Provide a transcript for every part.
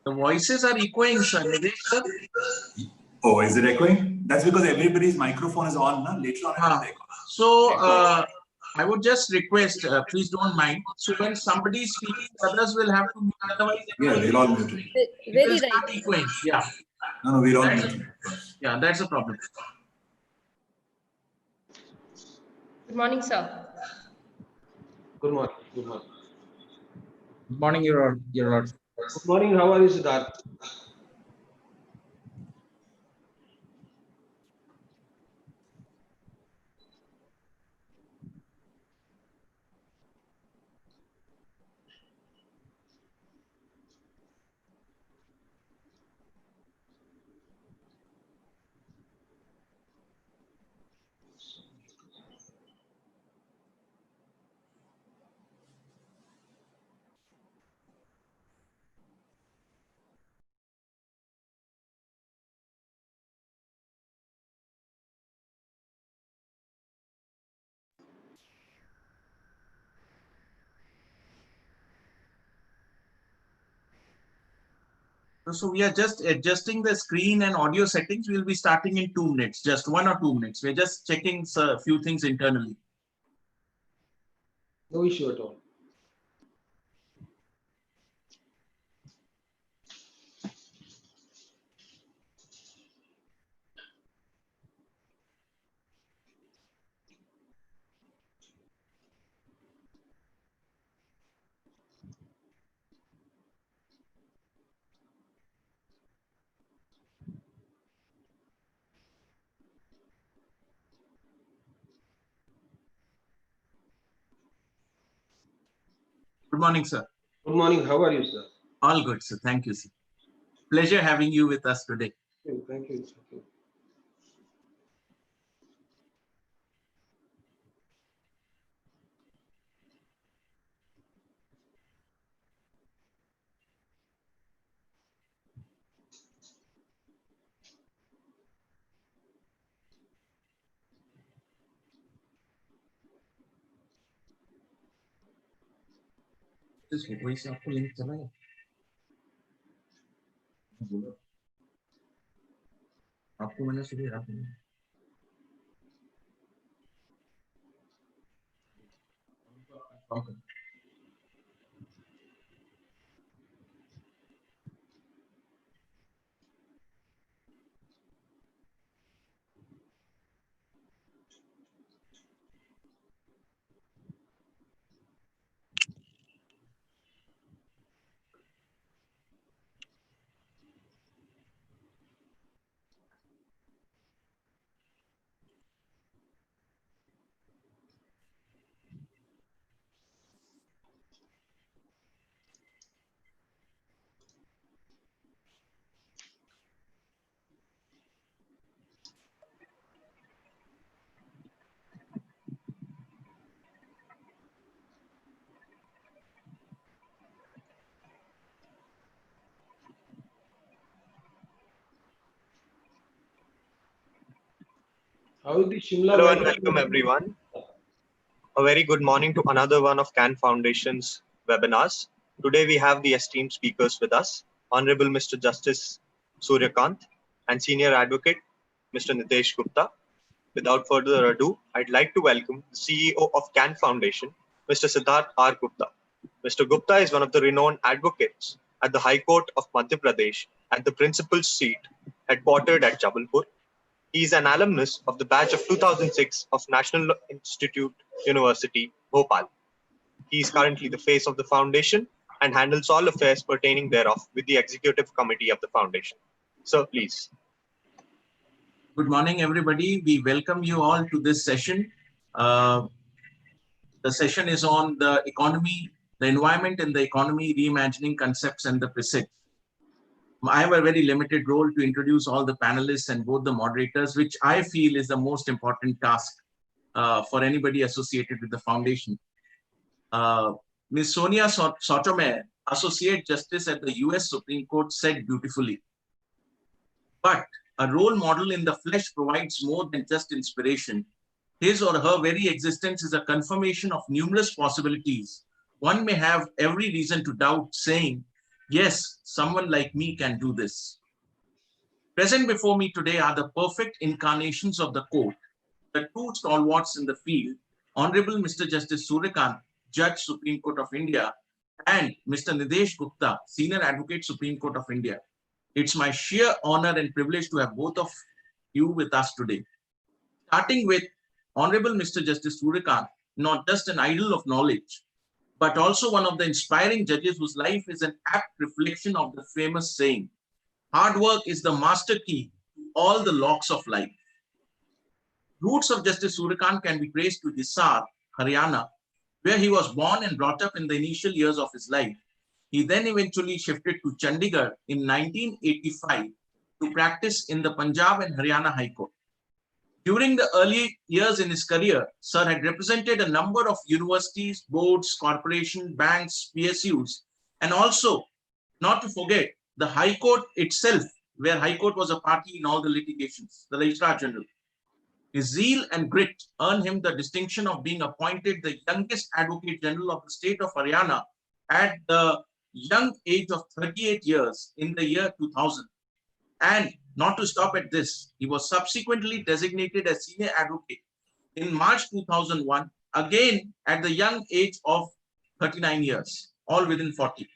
The voices are echoing, sir. Nidhesh, sir. Oh, is it echoing? That's because everybody's microphone is on. Na? Later on, so I would just request, please don't mind. So when somebody is speaking, others will have to mute. Otherwise, yeah, we're all muted. Very right. Echoing. Yeah. No, we're all muted. Yeah, that's a problem. Good morning, sir. Good morning. Good morning. Good morning, Your Honor. Good morning. How are you, Siddharth? So we are just adjusting the screen and audio settings. We'll be starting in 2 minutes, just 1 or 2 minutes. We're just checking a few things internally. No issue at all. Good morning, sir. Good morning. How are you, sir? All good, sir. Thank you, sir. Pleasure having you with us today. Thank you. Thank you. वही से आपको link चला है आपको मैंने सुबह रहा How is the Shimla? Hello and welcome everyone. A very good morning to another one of Can Foundation's webinars. Today we have the esteemed speakers with us, Hon'ble Mr. Justice Surya Kant and Senior Advocate Mr. Nidhesh Gupta. Without further ado, I'd like to welcome the CEO of Can Foundation, Mr. Siddharth R. Gupta. Mr. Gupta is one of the renowned advocates at the High Court of Madhya Pradesh at the principal seat headquartered at Jabalpur. He is an alumnus of the batch of 2006 of National Institute University, Bhopal. He is currently the face of the foundation and handles all affairs pertaining thereof with the executive committee of the foundation. Sir, please. Good morning, everybody. We welcome you all to this session. The session is on the economy, the environment and the economy, reimagining concepts and the precepts. I have a very limited role to introduce all the panelists and both the moderators, which I feel is the most important task for anybody associated with the foundation. Ms. Sonia Sotomayor, Associate Justice at the US Supreme Court, said beautifully, but a role model in the flesh provides more than just inspiration. His or her very existence is a confirmation of numerous possibilities. One may have every reason to doubt, saying, Yes, someone like me can do this. Present before me today are the perfect incarnations of the court, the two stalwarts in the field, Honorable Mr. Justice Surya Kant, Judge Supreme Court of India, and Mr. Nidhesh Gupta, Senior Advocate Supreme Court of India. It's my sheer honor and privilege to have both of you with us today. Starting with Honorable Mr. Justice Surya Kant, not just an idol of knowledge, but also one of the inspiring judges whose life is an apt reflection of the famous saying, hard work is the master key to all the locks of life. Roots of Justice Surya Kant can be traced to Hisar, Haryana, where he was born and brought up in the initial years of his life. He then eventually shifted to Chandigarh in 1985 to practice in the Punjab and Haryana High Court. During the early years in his career, Sir had represented a number of universities, boards, corporations, banks, PSUs, and also, not to forget, the High Court itself, where High Court was a party in all the litigations, the Registrar General. His zeal and grit earned him the distinction of being appointed the youngest Advocate General of the state of Haryana at the young age of 38 years in the year 2000. And not to stop at this, he was subsequently designated as Senior Advocate in March 2001, again at the young age of 39 years, all within 40.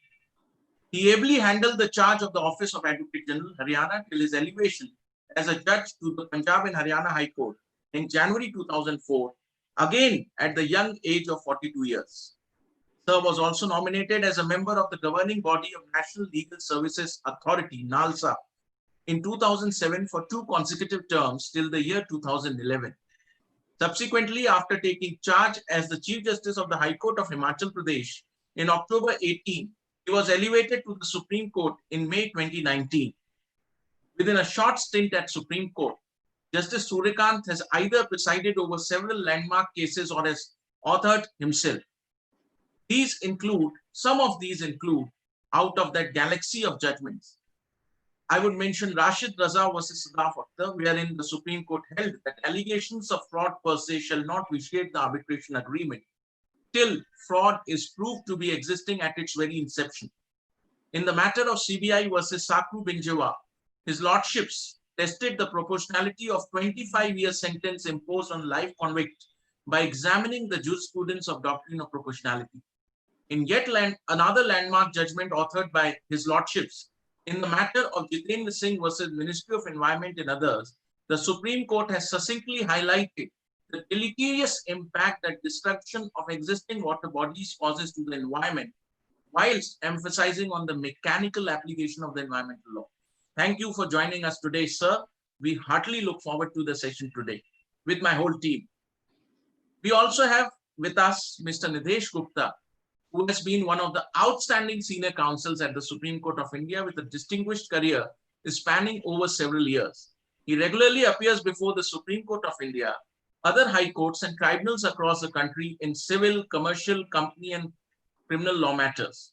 He ably handled the charge of the Office of Advocate General Haryana till his elevation as a judge to the Punjab and Haryana High Court in January 2004, again at the young age of 42 years. Sir was also nominated as a member of the governing body of National Legal Services Authority, NALSA, in 2007 for 2 consecutive terms till the year 2011. Subsequently, after taking charge as the Chief Justice of the High Court of Himachal Pradesh in October 18, he was elevated to the Supreme Court in May 2019. Within a short stint at Supreme Court, Justice Surya Kant has either presided over several landmark cases or has authored himself. Some of these include, out of that galaxy of judgments, I would mention Rashid Raza versus Sadaf Akhtar, wherein the Supreme Court held that allegations of fraud per se shall not vitiate the arbitration agreement till fraud is proved to be existing at its very inception. In the matter of CBI versus Sakru Binjewa, his lordships tested the proportionality of 25-year sentence imposed on life convict by examining the jurisprudence of doctrine of proportionality. In yet another landmark judgment authored by his lordships, in the matter of Jitendra Singh versus Ministry of Environment and others, the Supreme Court has succinctly highlighted the deleterious impact that destruction of existing water bodies causes to the environment, whilst emphasizing on the mechanical application of the environmental law. Thank you for joining us today, sir. We heartily look forward to the session today with my whole team. We also have with us Mr. Nidhesh Gupta, who has been one of the outstanding senior counsels at the Supreme Court of India with a distinguished career spanning over several years. He regularly appears before the Supreme Court of India, other high courts and tribunals across the country in civil, commercial, company and criminal law matters.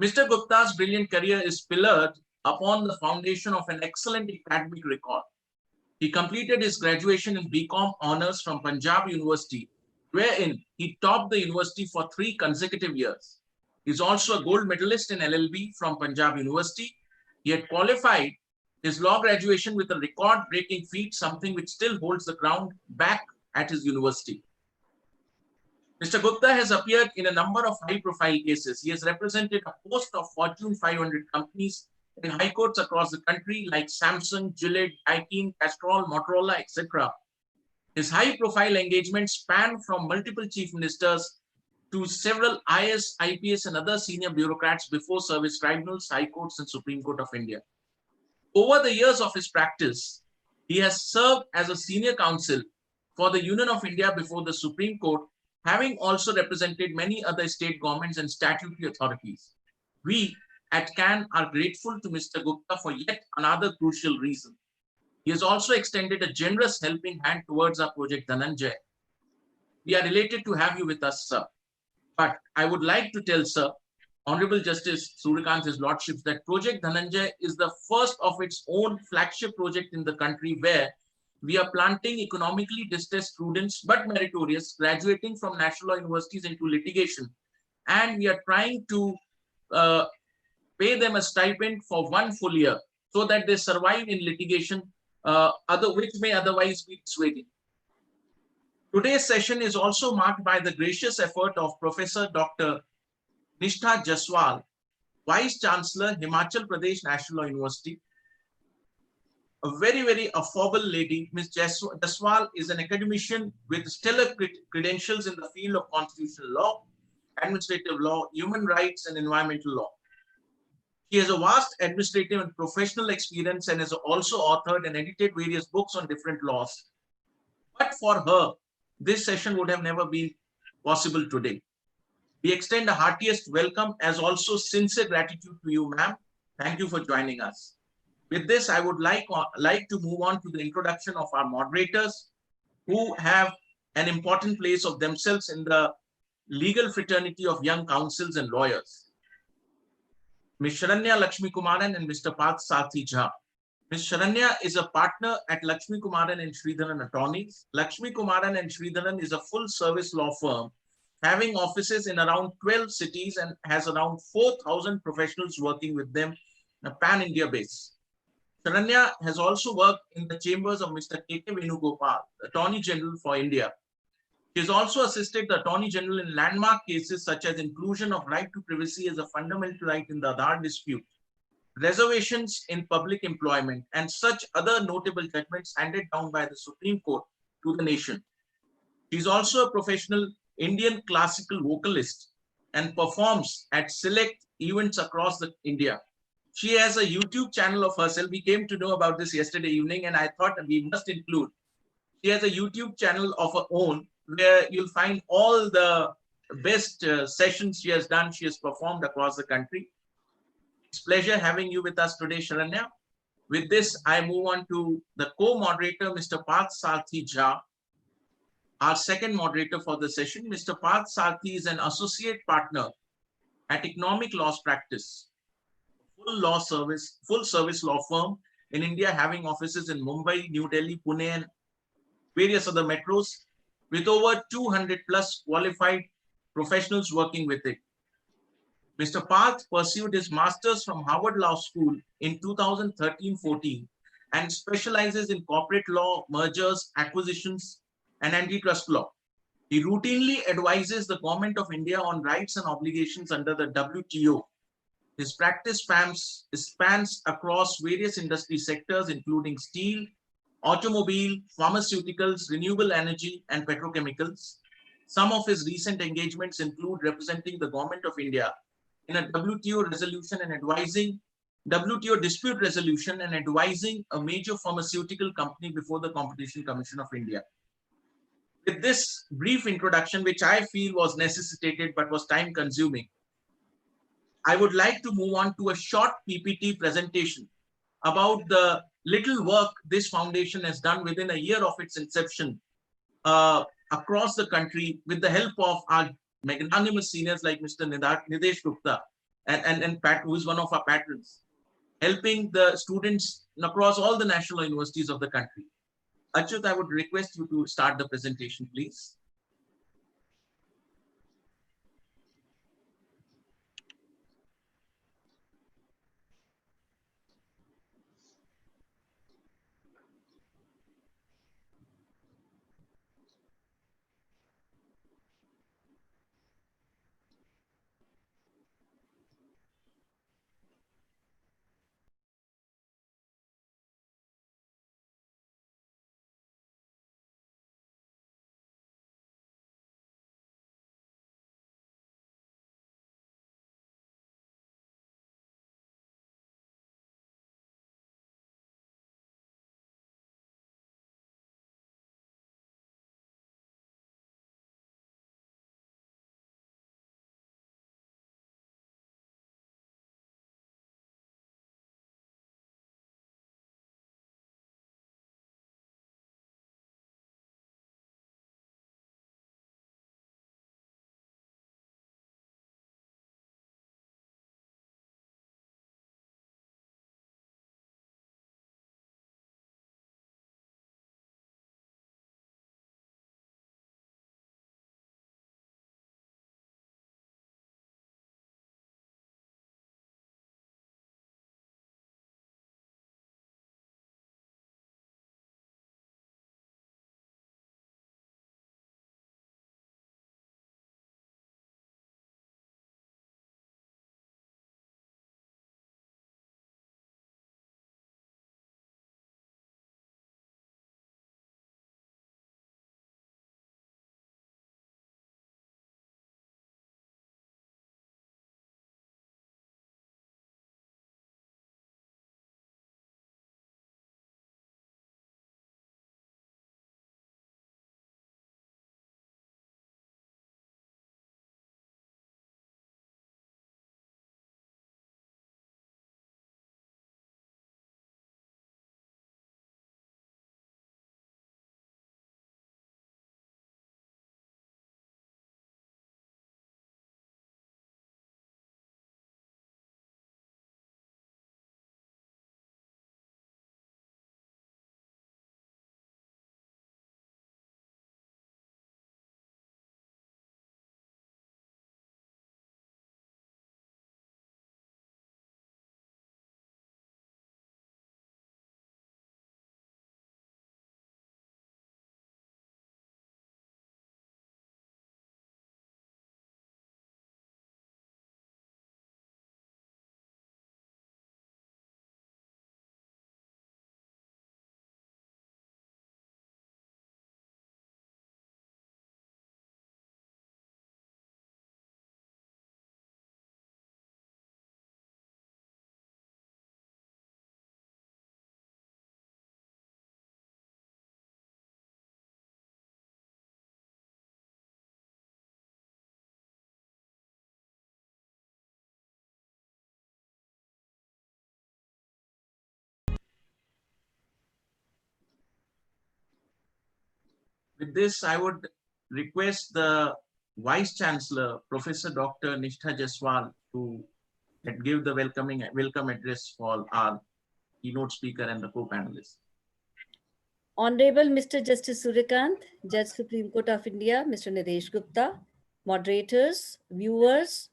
Mr. Gupta's brilliant career is pillared upon the foundation of an excellent academic record. He completed his graduation in BCom Honours from Punjab University, wherein he topped the university for 3 consecutive years. He is also a gold medalist in LLB from Punjab University. He had qualified his law graduation with a record-breaking feat, something which still holds the crown back at his university. Mr. Gupta has appeared in a number of high-profile cases. He has represented a host of Fortune 500 companies in high courts across the country like Samsung, Gillette, Daikin, Castrol, Motorola, etc. His high-profile engagements span from multiple chief ministers to several IAS, IPS, and other senior bureaucrats before service tribunals, high courts, and Supreme Court of India. Over the years of his practice, he has served as a senior counsel for the Union of India before the Supreme Court, having also represented many other state governments and statutory authorities. We at CAN are grateful to Mr. Gupta for yet another crucial reason. He has also extended a generous helping hand towards our project Dhananjay. We are delighted to have you with us, sir. But I would like to tell, sir, Honorable Justice Surya Kant, His Lordships, that Project Dhananjay is the first of its own flagship project in the country where we are planting economically distressed students, but meritorious, graduating from national universities into litigation. And we are trying to pay them a stipend for 1 full year so that they survive in litigation, which may otherwise be dissuading. Today's session is also marked by the gracious effort of Professor Dr. Nishtha Jaswal, Vice Chancellor, Himachal Pradesh National University. A very, very affable lady. Ms. Jaswal is an academician with stellar credentials in the field of constitutional law, administrative law, human rights, and environmental law. She has a vast administrative and professional experience and has also authored and edited various books on different laws. But for her, this session would have never been possible today. We extend the heartiest welcome as also sincere gratitude to you, ma'am. Thank you for joining us. With this, I would like to move on to the introduction of our moderators who have an important place of themselves in the legal fraternity of young counsels and lawyers. Ms. Sharanya Lakshmi Kumaran and Mr. Parth Sathi Jha. Ms. Sharanya is a partner at Lakshmi Kumaran and Sridharan Attorneys. Lakshmi Kumaran and Sridharan is a full-service law firm having offices in around 12 cities and has around 4,000 professionals working with them on a pan-India base. Sharanya has also worked in the chambers of Mr. K.K. Venugopal, Attorney General for India. She has also assisted the Attorney General in landmark cases such as inclusion of right to privacy as a fundamental right in the Aadhaar dispute, reservations in public employment, and such other notable judgments handed down by the Supreme Court to the nation. She is also a professional Indian classical vocalist and performs at select events across India. She has a YouTube channel of herself. We came to know about this yesterday evening, and I thought we must include. She has a YouTube channel of her own where you'll find all the best sessions she has done. She has performed across the country. It's a pleasure having you with us today, Sharanya. With this, I move on to the co-moderator, Mr. Parth Sathi Jha, our second moderator for the session. Mr. Parth Sathi is an associate partner at Economic Laws Practice, full service law firm in India, having offices in Mumbai, New Delhi, Pune, and various other metros, with over 200 plus qualified professionals working with it. Mr. Parth pursued his master's from Harvard Law School in 2013-14 and specializes in corporate law, mergers, acquisitions, and antitrust law. He routinely advises the Government of India on rights and obligations under the WTO. His practice spans across various industry sectors, including steel, automobile, pharmaceuticals, renewable energy, and petrochemicals. Some of his recent engagements include representing the Government of India in a WTO resolution and advising WTO dispute resolution and advising a major pharmaceutical company before the Competition Commission of India. With this brief introduction, which I feel was necessitated but was time consuming, I would like to move on to a short PPT presentation about the little work this foundation has done within a year of its inception across the country with the help of our magnanimous seniors like Mr. Nidhesh Gupta and Pat, who is one of our patrons, helping the students across all the national universities of the country. Achyut, I would request you to start the presentation, please. With this, I would request the Vice Chancellor, Professor Dr. Nishtha Jaswal, to give the welcome address for our keynote speaker and the co-panelists. Honorable Mr. Justice Surya Kant, Judge Supreme Court of India, Mr. Nidhesh Gupta, moderators, viewers,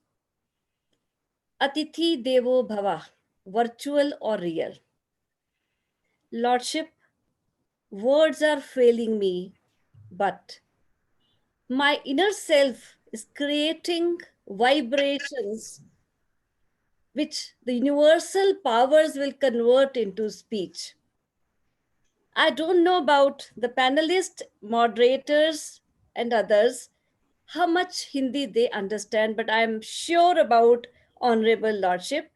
Atithi Devo Bhava, virtual or real. Lordship, words are failing me, but my inner self is creating vibrations which the universal powers will convert into speech. I don't know about the panelists, moderators, and others, how much Hindi they understand, but I'm sure about Honorable Lordship,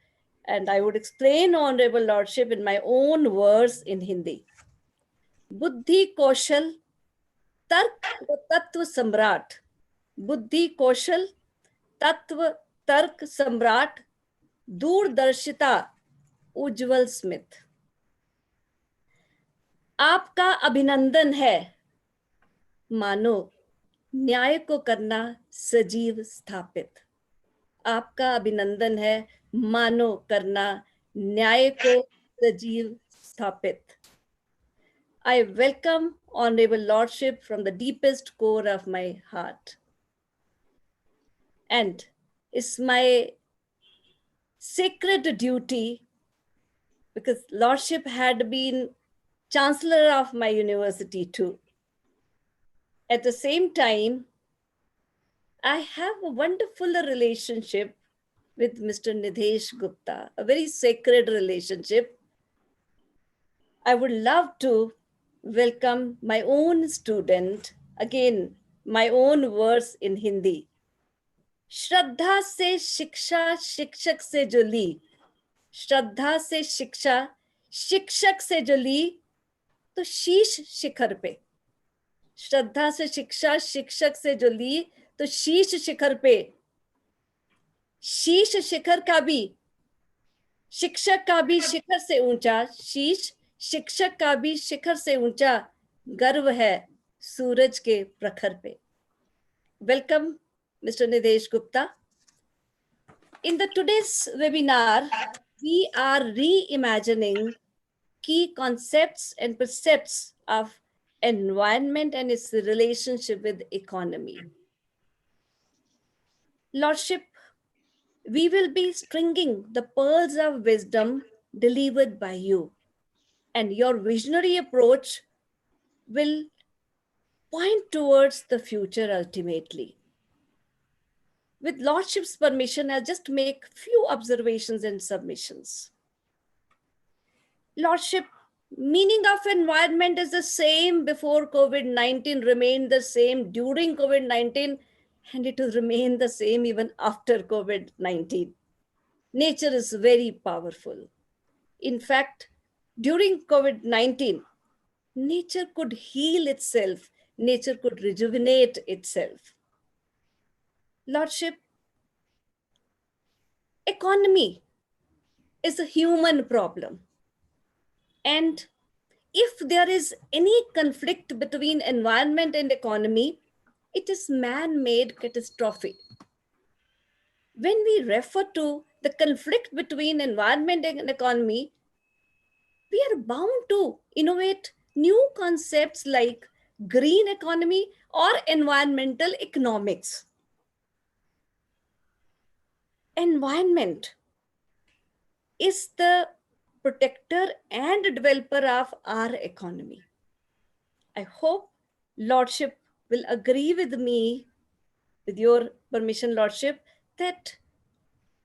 and I would explain Honorable Lordship in my own words in Hindi. Buddhi Kaushal, Tark व तत्व सम्राट, बुद्धि कौशल तत्व तर्क सम्राट, दूरदर्शिता उज्जवल Smith. आपका अभिनंदन है, मानो न्याय को करना सजीव स्थापित। आपका अभिनंदन है, मानो करना न्याय को सजीव स्थापित। I welcome Honorable Lordship from the deepest core of my heart. And it's my sacred duty, because Lordship had been Chancellor of my university too. At the same time, I have a wonderful relationship with Mr. Nidhesh Gupta, a very sacred relationship. I would love to welcome my own student, again, my own words in Hindi. श्रद्धा से शिक्षा शिक्षक से जो ली, श्रद्धा से शिक्षा शिक्षक से जो ली, तो शीश शिखर पे। श्रद्धा से शिक्षा शिक्षक से जो ली, तो शीश शिखर पे। शीश शिखर का भी, शिक्षक का भी शिखर से ऊंचा, शीश शिक्षक का भी शिखर से ऊंचा, गर्व है सूरज के प्रखर पे। Welcome, Mr. Nidhesh Gupta. In the today's webinar, we are reimagining key concepts and precepts of environment and its relationship with economy. Lordship, we will be stringing the pearls of wisdom delivered by you, and your visionary approach will point towards the future ultimately. With Lordship's permission, I'll just make few observations and submissions. Lordship, meaning of environment is the same before COVID-19, remained the same during COVID-19, and it will remain the same even after COVID-19. Nature is very powerful. In fact, during COVID-19, nature could heal itself, nature could rejuvenate itself. Lordship, economy is a human problem. And if there is any conflict between environment and economy, it is man-made catastrophe. When we refer to the conflict between environment and economy, we are bound to innovate new concepts like green economy or environmental economics. Environment is the protector and developer of our economy. I hope Lordship will agree with me, with your permission, Lordship, that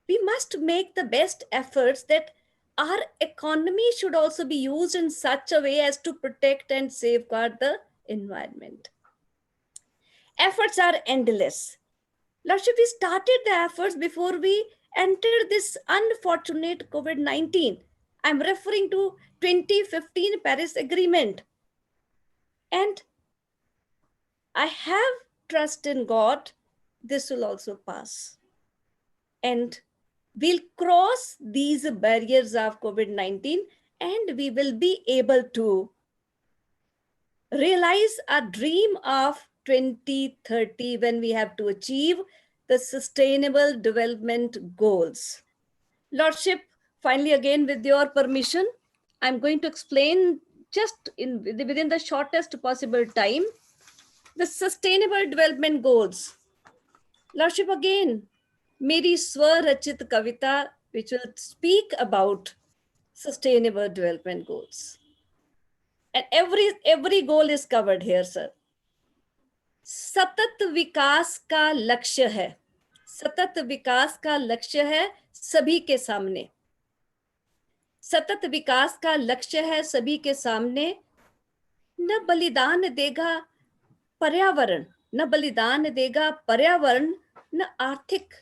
we must make the best efforts that our economy should also be used in such a way as to protect and safeguard the environment. Efforts are endless. Lordship, we started the efforts before we entered this unfortunate COVID-19. I'm referring to 2015 Paris Agreement. And I have trust in God, this will also pass. And we'll cross these barriers of COVID-19 and we will be able to realize our dream of 2030 when we have to achieve the Sustainable Development Goals. Lordship, finally, again, with your permission, I'm going to explain just within the shortest possible time the Sustainable Development Goals. Lordship, again, Meri Swarachit Kavita, which will speak about Sustainable Development Goals. And every goal is covered here, sir. सतत विकास का लक्ष्य है, सतत विकास का लक्ष्य है सभी के सामने, सतत विकास का लक्ष्य है सभी के सामने, न बलिदान देगा पर्यावरण, न बलिदान देगा पर्यावरण, न आर्थिक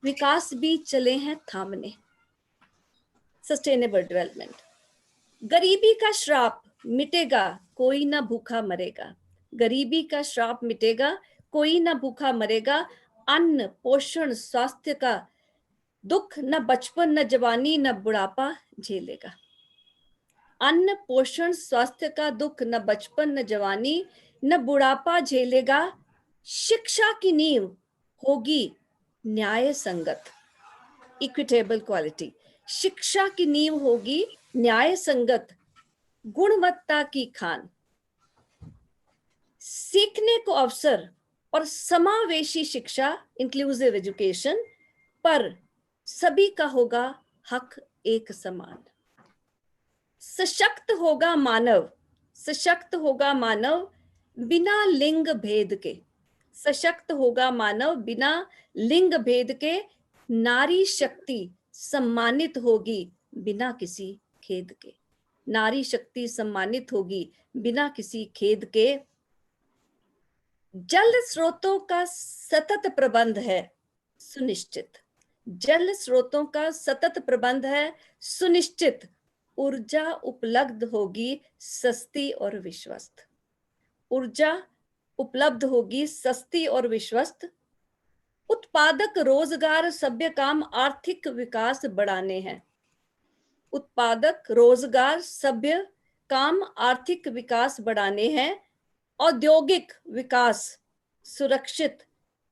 विकास भी चले हैं थामने. Sustainable development. गरीबी का श्राप मिटेगा, कोई ना भूखा मरेगा. गरीबी का श्राप मिटेगा, कोई ना भूखा मरेगा. अन्न पोषण स्वास्थ्य का दुख न बचपन न जवानी न बुढ़ापा झेलेगा. अन्न पोषण स्वास्थ्य का दुख न बचपन न जवानी न बुढ़ापा झेलेगा. शिक्षा की नींव होगी न्याय संगत, इक्विटेबल क्वालिटी. शिक्षा की नींव होगी न्याय संगत, गुणवत्ता की खान. सीखने को अवसर और समावेशी शिक्षा, इंक्लूसिव एजुकेशन, पर सभी का होगा हक एक समान. सशक्त होगा मानव, सशक्त होगा मानव बिना लिंग भेद के. सशक्त होगा मानव बिना लिंग भेद के. नारी शक्ति सम्मानित होगी बिना किसी खेद के. नारी शक्ति सम्मानित होगी बिना किसी खेद के. जल स्रोतों का सतत प्रबंध है सुनिश्चित. जल स्रोतों का सतत प्रबंध है सुनिश्चित. ऊर्जा उपलब्ध होगी सस्ती और विश्वस्त. ऊर्जा उपलब्ध होगी सस्ती और विश्वस्त. उत्पादक रोजगार सभ्य काम आर्थिक विकास बढ़ाने हैं. उत्पादक रोजगार सभ्य काम आर्थिक विकास बढ़ाने हैं. औद्योगिक विकास सुरक्षित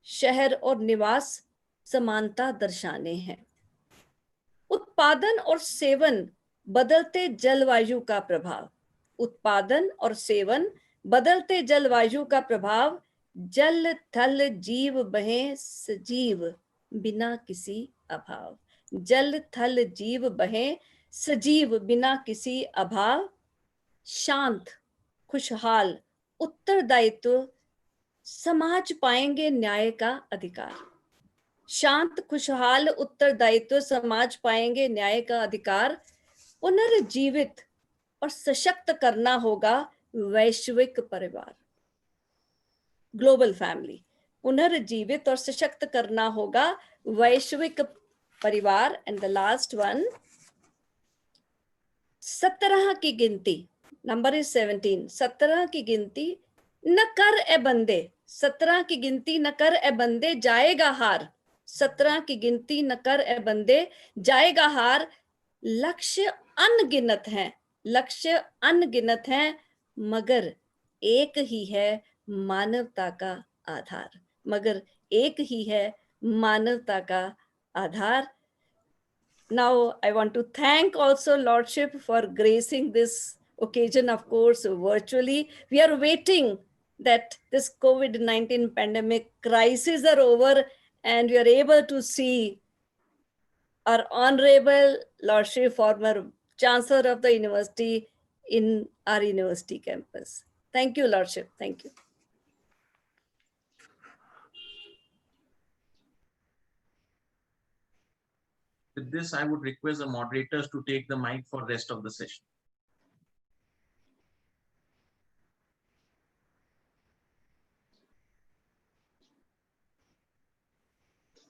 शहर और निवास समानता दर्शाने हैं. उत्पादन और सेवन बदलते जलवायु का प्रभाव. उत्पादन और सेवन बदलते जलवायु का प्रभाव. जल थल जीव बहें सजीव बिना किसी अभाव. जल थल जीव बहें सजीव बिना किसी अभाव. शांत खुशहाल उत्तरदायित्व समाज पाएंगे न्याय का अधिकार. शांत खुशहाल उत्तरदायित्व समाज पाएंगे न्याय का अधिकार. पुनर्जीवित और सशक्त करना होगा वैश्विक परिवार, ग्लोबल फैमिली. पुनर्जीवित और सशक्त करना होगा वैश्विक परिवार. एंड द लास्ट वन, 17 की गिनती, नंबर इज 17. 17 की गिनती न कर ए बंदे. 17 की गिनती न कर ए बंदे जाएगा हार. 17 की गिनती न कर ए बंदे जाएगा हार. लक्ष्य अनगिनत हैं, लक्ष्य अनगिनत हैं, मगर एक ही है मानवता का आधार. मगर एक ही है मानवता का आधार. Now I want to thank also Lordship for gracing this occasion, of course, virtually. We are waiting that this COVID-19 pandemic crisis are over and we are able to see our Honorable Lordship, former Chancellor of the University, in our university campus. Thank you, Lordship. Thank you. With this, I would request the moderators to take the mic for the rest of the session.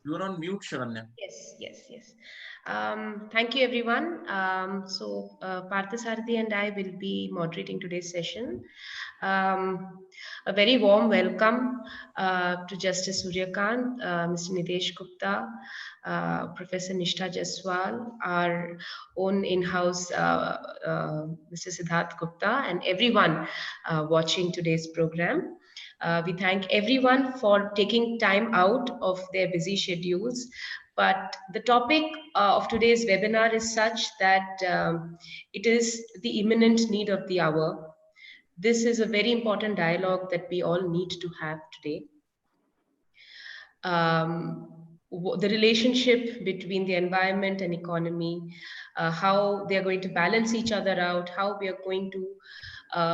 You are on mute, Sharanya. Yes. Thank you, everyone. Parthasarathi and I will be moderating today's session. A very warm welcome to Justice Surya Kant, Mr. Nidhesh Gupta, Professor Nishtha Jaswal, our own in-house Mr. Siddharth Gupta, and everyone watching today's program. We thank everyone for taking time out of their busy schedules. But the topic of today's webinar is such that it is the imminent need of the hour. This is a very important dialogue that we all need to have today. The relationship between the environment and economy, how they are going to balance each other out, how we are going to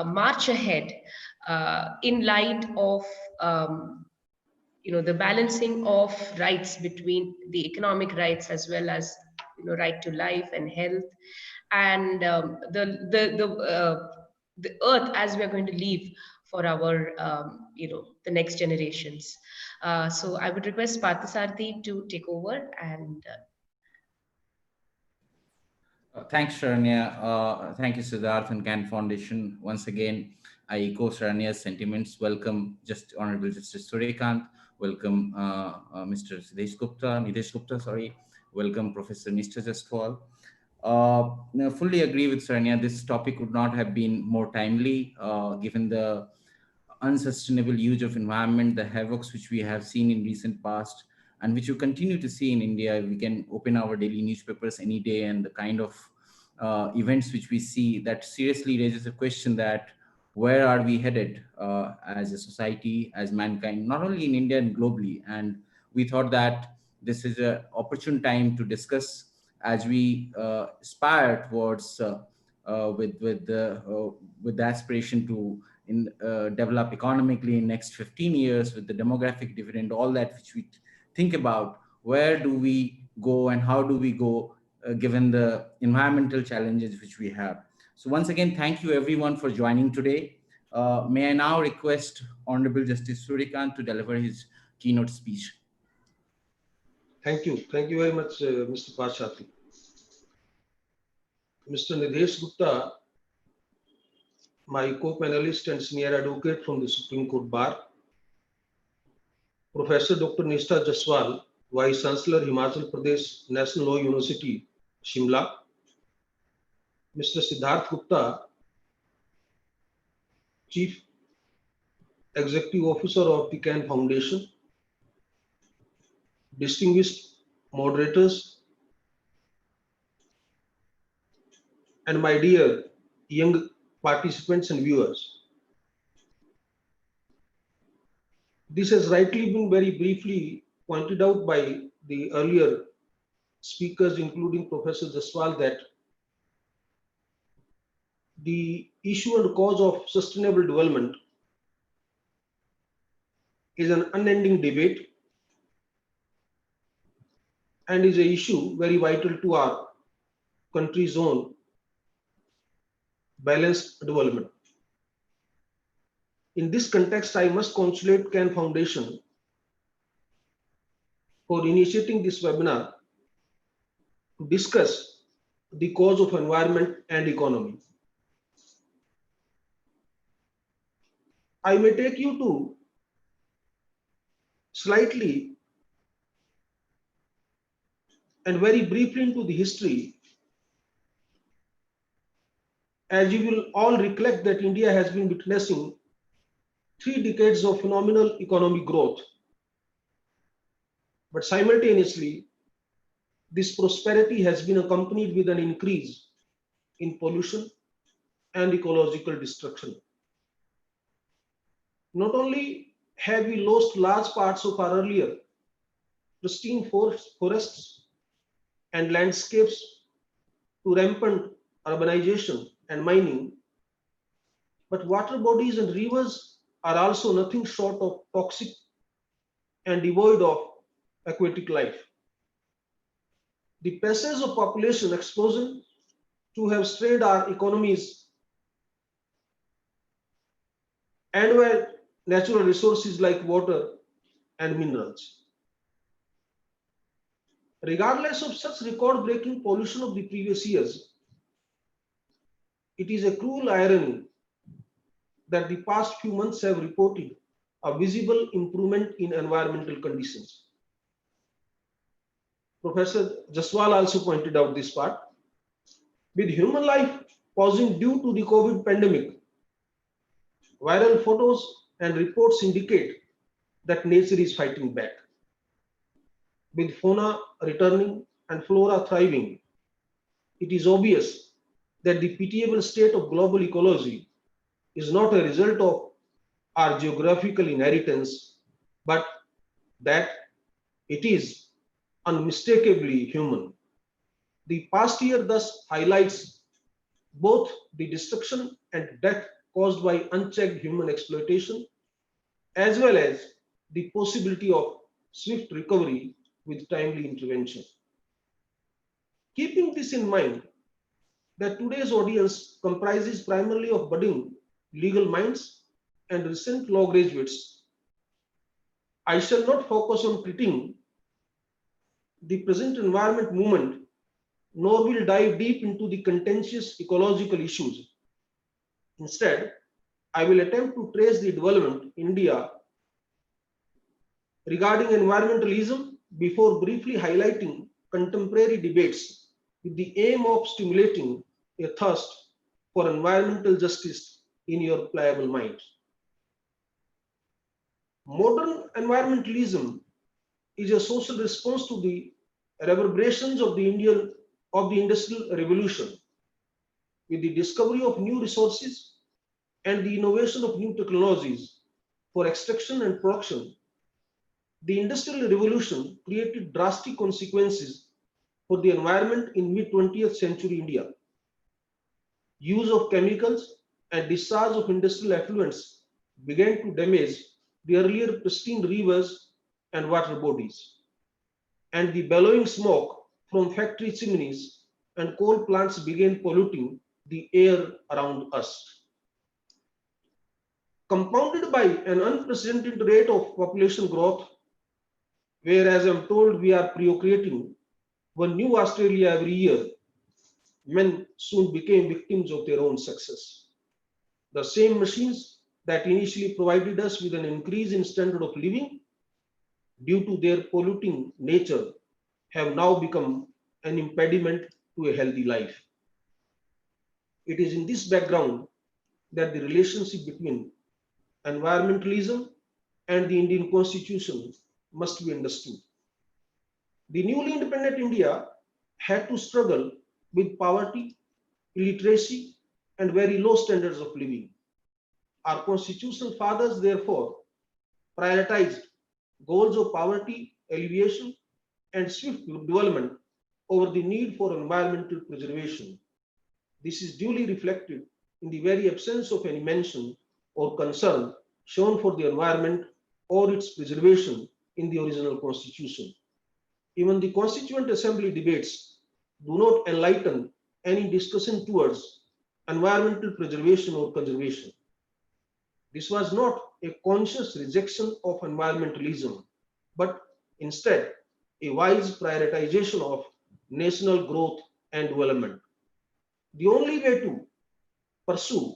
march ahead in light of the balancing of rights between the economic rights as well as right to life and health, and the earth as we are going to leave for our the next generations. So I would request Parthasarathi to take over and Thanks, Sharanya. Thank you, Siddharth and Can Foundation. Once again, I echo Sharanya's sentiments. Welcome, Honorable Justice Surya Kant. Welcome, Mr. Nidhesh Gupta, sorry. Welcome, Professor Nishtha Jaswal. Fully agree with Sharanya. This topic would not have been more timely, given the unsustainable use of environment, the havocs which we have seen in recent past, and which you continue to see in India. We can open our daily newspapers any day, and the kind of events which we see, that seriously raises a question that where are we headed as a society, as mankind, not only in India and globally. And we thought that this is an opportune time to discuss as we aspire towards with the aspiration to develop economically in next 15 years, with the demographic dividend, all that which we think about, where do we go and how do we go given the environmental challenges which we have. So once again, thank you everyone for joining today. May I now request Honorable Justice Surya Kant to deliver his keynote speech. Thank you. Thank you very much, Mr. Parthasarathi. Mr. Nidhesh Gupta, my co-panelist and senior advocate from the Supreme Court Bar, Professor Dr. Nishtha Jaswal, Vice Chancellor, Himachal Pradesh National Law University, Shimla, Mr. Siddharth Gupta, Chief Executive Officer of the Can Foundation, distinguished moderators, and my dear young participants and viewers. This has rightly been very briefly pointed out by the earlier speakers, including Professor Jaswal, that the issue and cause of sustainable development is an unending debate and is an issue very vital to our country's own balanced development. In this context, I must congratulate Can Foundation for initiating this webinar to discuss the cause of environment and economy. I may take you to slightly and very briefly into the history, as you will all recollect that India has been witnessing 3 decades of phenomenal economic growth. But simultaneously, this prosperity has been accompanied with an increase in pollution and ecological destruction. Not only have we lost large parts of our earlier pristine forests and landscapes to rampant urbanization and mining, but water bodies and rivers are also nothing short of toxic and devoid of aquatic life. The passage of population explosion to have strained our economies and where natural resources like water and minerals. Regardless of such record-breaking pollution of the previous years, it is a cruel irony that the past few months have reported a visible improvement in environmental conditions. Professor Jaswal also pointed out this part. With human life pausing due to the COVID pandemic, viral photos and reports indicate that nature is fighting back. With fauna returning and flora thriving, it is obvious that the pitiable state of global ecology is not a result of our geographical inheritance, but that it is unmistakably human. The past year thus highlights both the destruction and death caused by unchecked human exploitation, as well as the possibility of swift recovery with timely intervention. Keeping this in mind, that today's audience comprises primarily of budding legal minds and recent law graduates, I shall not focus on critiquing the present environment movement, nor will dive deep into the contentious ecological issues. Instead, I will attempt to trace the development in India regarding environmentalism before briefly highlighting contemporary debates with the aim of stimulating a thirst for environmental justice in your pliable mind. Modern environmentalism is a social response to the reverberations of the Industrial Revolution, with the discovery of new resources and the innovation of new technologies for extraction and production. The Industrial Revolution created drastic consequences for the environment in mid-20th century India. Use of chemicals and discharge of industrial effluents began to damage the earlier pristine rivers and water bodies, and the bellowing smoke from factory chimneys and coal plants began polluting the air around us. Compounded by an unprecedented rate of population growth, where, as I'm told, we are procreating one new Australia every year, men soon became victims of their own success. The same machines that initially provided us with an increase in standard of living due to their polluting nature have now become an impediment to a healthy life. It is in this background that the relationship between environmentalism and the Indian Constitution must be understood. The newly independent India had to struggle with poverty, illiteracy, and very low standards of living. Our constitutional fathers, therefore, prioritized goals of poverty alleviation and swift development over the need for environmental preservation. This is duly reflected in the very absence of any mention or concern shown for the environment or its preservation in the original constitution. Even the Constituent Assembly debates do not enlighten any discussion towards environmental preservation or conservation. This was not a conscious rejection of environmentalism, but instead a wise prioritization of national growth and development. The only way to pursue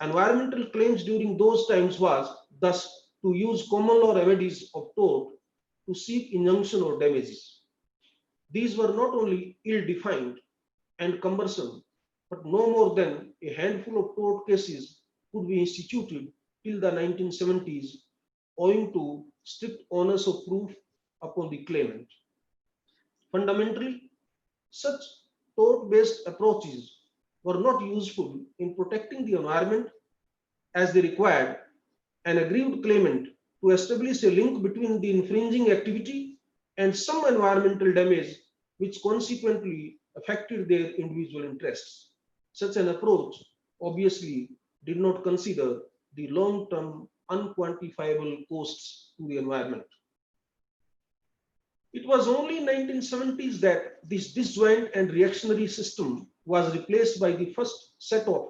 environmental claims during those times was thus to use common law remedies of tort to seek injunction or damages. These were not only ill-defined and cumbersome, but no more than a handful of tort cases could be instituted till the 1970s, owing to strict onus of proof upon the claimant. Fundamentally, such tort-based approaches were not useful in protecting the environment, as they required an aggrieved claimant to establish a link between the infringing activity and some environmental damage which consequently affected their individual interests. Such an approach obviously did not consider the long-term unquantifiable costs to the environment. It was only in the 1970s that this disjoint and reactionary system was replaced by the first set of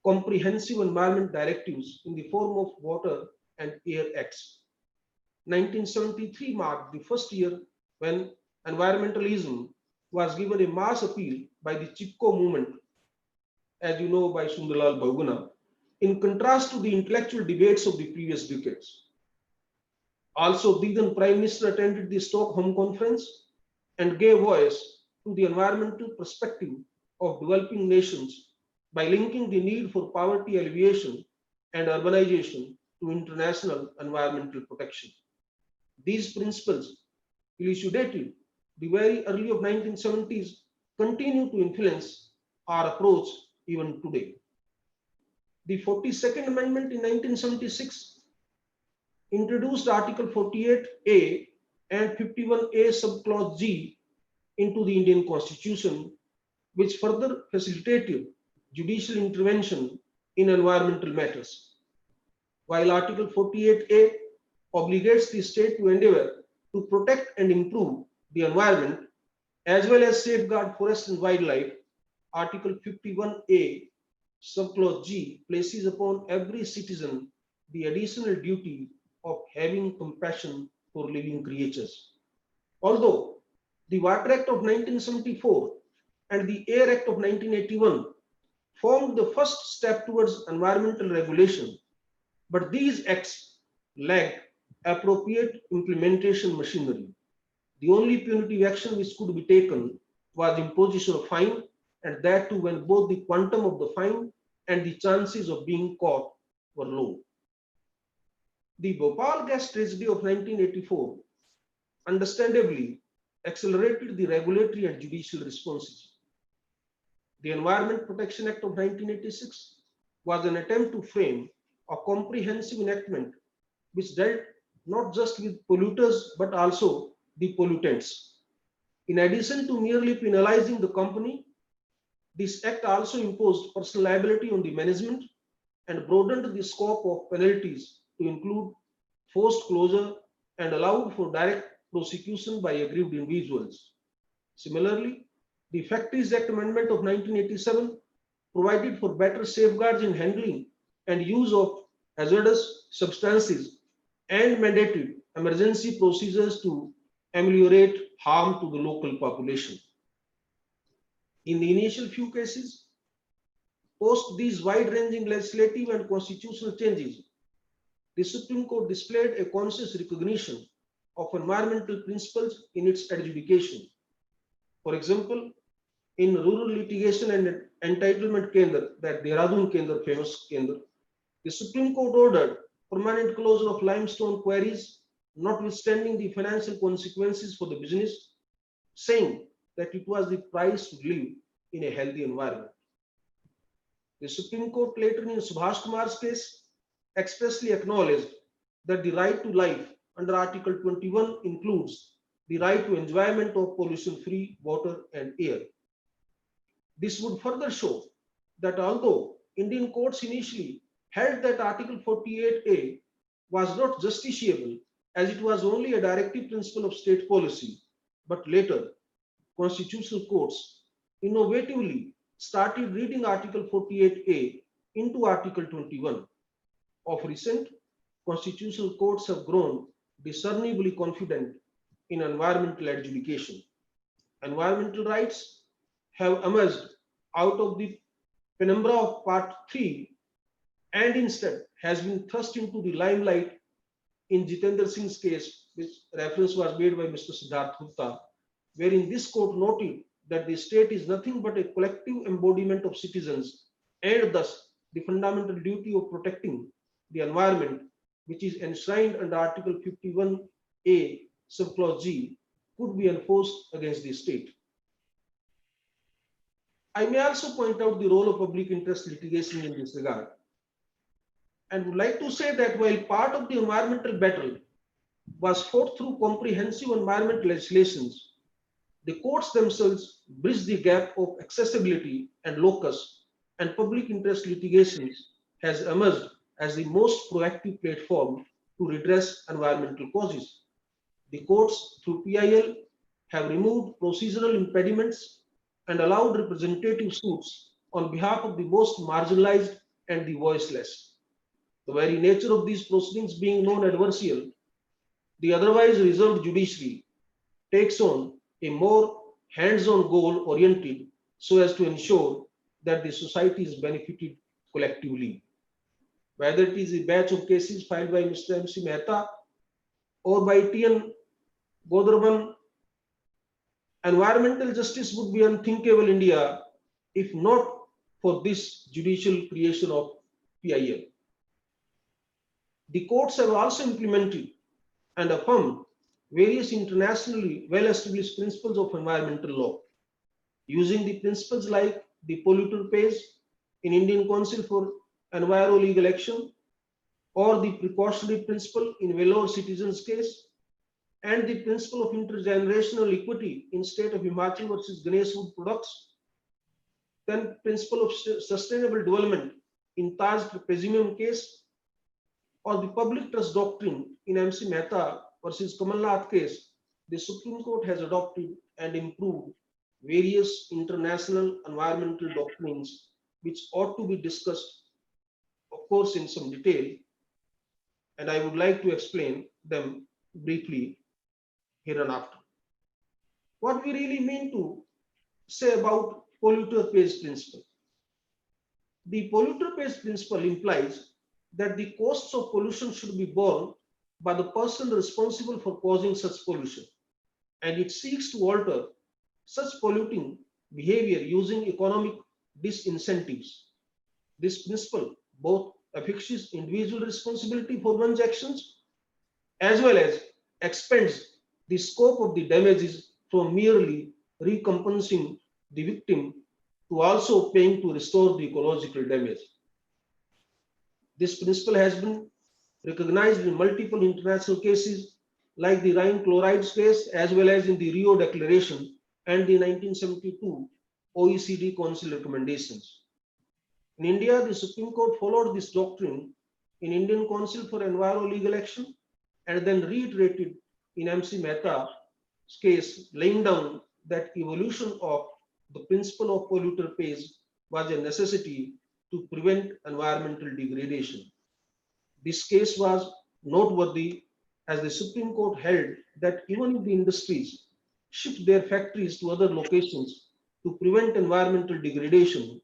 comprehensive environment directives in the form of Water and Air Acts. 1973 marked the first year when environmentalism was given a mass appeal by the Chipko movement, as you know, by Sundarlal Bahuguna, in contrast to the intellectual debates of the previous decades. Also, the then Prime Minister attended the Stockholm Conference and gave voice to the environmental perspective of developing nations by linking the need for poverty alleviation and urbanization to international environmental protection. These principles, elucidated the very early of 1970s, continue to influence our approach even today. The 42nd Amendment in 1976 introduced Article 48A and 51A subclause G into the Indian Constitution, which further facilitated judicial intervention in environmental matters. While Article 48A obligates the state to endeavor to protect and improve the environment as well as safeguard forest and wildlife, Article 51A subclause G places upon every citizen the additional duty of having compassion for living creatures. Although the Water Act of 1974 and the Air Act of 1981 formed the first step towards environmental regulation, but these acts lacked appropriate implementation machinery. The only punitive action which could be taken was the imposition of fine, and that too when both the quantum of the fine and the chances of being caught were low. The Bhopal gas tragedy of 1984 understandably accelerated the regulatory and judicial responses. The Environment Protection Act of 1986 was an attempt to frame a comprehensive enactment which dealt not just with polluters but also the pollutants. In addition to merely penalizing the company, this act also imposed personal liability on the management and broadened the scope of penalties to include forced closure and allowed for direct prosecution by aggrieved individuals. Similarly, the Factories Act Amendment of 1987 provided for better safeguards in handling and use of hazardous substances and mandated emergency procedures to ameliorate harm to the local population. In the initial few cases, post these wide-ranging legislative and constitutional changes, the Supreme Court displayed a conscious recognition of environmental principles in its adjudication. For example, in rural litigation and entitlement Kendra, that Dehradun Kendra, famous Kendra, the Supreme Court ordered permanent closure of limestone quarries, notwithstanding the financial consequences for the business, saying that it was the price to live in a healthy environment. The Supreme Court later in Subhash Kumar's case expressly acknowledged that the right to life under Article 21 includes the right to enjoyment of pollution-free water and air. This would further show that although Indian courts initially held that Article 48A was not justiciable as it was only a directive principle of state policy, but later constitutional courts innovatively started reading Article 48A into Article 21. Of recent, constitutional courts have grown discernibly confident in environmental adjudication. Environmental rights have emerged out of the penumbra of Part 3 and instead has been thrust into the limelight in Jitendra Singh's case, which reference was made by Mr. Siddharth Gupta, wherein this court noted that the state is nothing but a collective embodiment of citizens and thus the fundamental duty of protecting the environment, which is enshrined under Article 51A subclause G, could be enforced against the state. I may also point out the role of public interest litigation in this regard, and would like to say that while part of the environmental battle was fought through comprehensive environmental legislations, the courts themselves bridged the gap of accessibility and locus, and public interest litigations has emerged as the most proactive platform to redress environmental causes. The courts, through PIL, have removed procedural impediments and allowed representative suits on behalf of the most marginalized and the voiceless. The very nature of these proceedings being non-adversarial, the otherwise reserved judiciary takes on a more hands-on goal oriented so as to ensure that the society is benefited collectively. Whether it is a batch of cases filed by Mr. M.C. Mehta or by T.N. Godarban, environmental justice would be unthinkable in India if not for this judicial creation of PIL. The courts have also implemented and affirmed various internationally well-established principles of environmental law. Using the principles like the polluter pays in Indian Council for Enviro Legal Action, or the precautionary principle in Vellore Citizens case, and the principle of intergenerational equity in State of Himachal versus Ganesh Wood Products, then principle of sustainable development in Taj Trapezimium case, or the public trust doctrine in MC Mehta versus Kamalnath case, the Supreme Court has adopted and improved various international environmental doctrines which ought to be discussed, of course, in some detail, and I would like to explain them briefly hereinafter. What we really mean to say about polluter pays principle. The polluter pays principle implies that the costs of pollution should be borne by the person responsible for causing such pollution, and it seeks to alter such polluting behavior using economic disincentives. This principle both affixes individual responsibility for one's actions as well as expands the scope of the damages from merely recompensing the victim to also paying to restore the ecological damage. This principle has been recognized in multiple international cases like the Rhine chlorides case as well as in the Rio Declaration and the 1972 OECD Council recommendations. In India, the Supreme Court followed this doctrine in Indian Council for Enviro Legal Action and then reiterated in MC Mehta's case, laying down that evolution of the principle of polluter pays was a necessity to prevent environmental degradation. This case was noteworthy as the Supreme Court held that even if the industries shift their factories to other locations to prevent environmental degradation,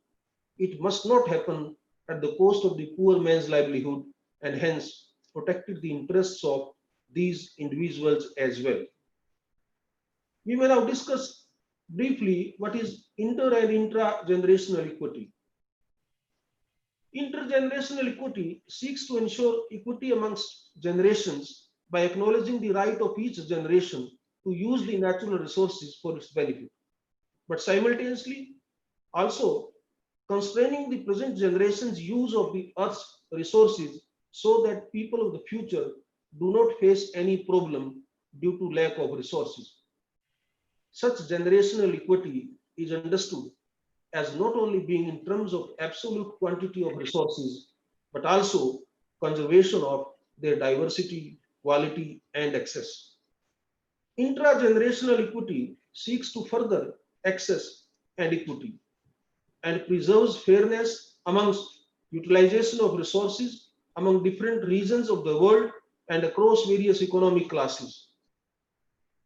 it must not happen at the cost of the poor man's livelihood and hence protected the interests of these individuals as well. We may now discuss briefly what is inter and intra-generational equity. Intergenerational equity seeks to ensure equity amongst generations by acknowledging the right of each generation to use the natural resources for its benefit, but simultaneously also constraining the present generation's use of the Earth's resources so that people of the future do not face any problem due to lack of resources. Such generational equity is understood as not only being in terms of absolute quantity of resources, but also conservation of their diversity, quality, and access. Intra-generational equity seeks to further access and equity and preserves fairness amongst utilization of resources among different regions of the world and across various economic classes.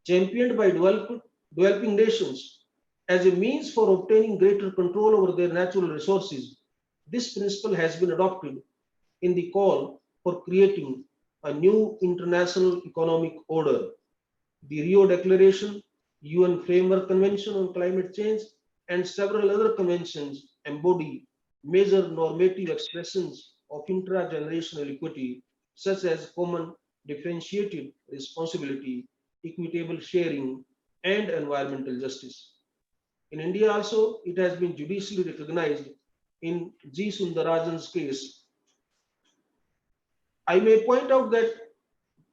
Championed by developing nations as a means for obtaining greater control over their natural resources, this principle has been adopted in the call for creating a new international economic order. The Rio Declaration, UN Framework Convention on Climate Change, and several other conventions embody major normative expressions of intra-generational equity, such as common differentiated responsibility, equitable sharing, and environmental justice. In India also, it has been judicially recognized in G. Sundarajan's case. I may point out that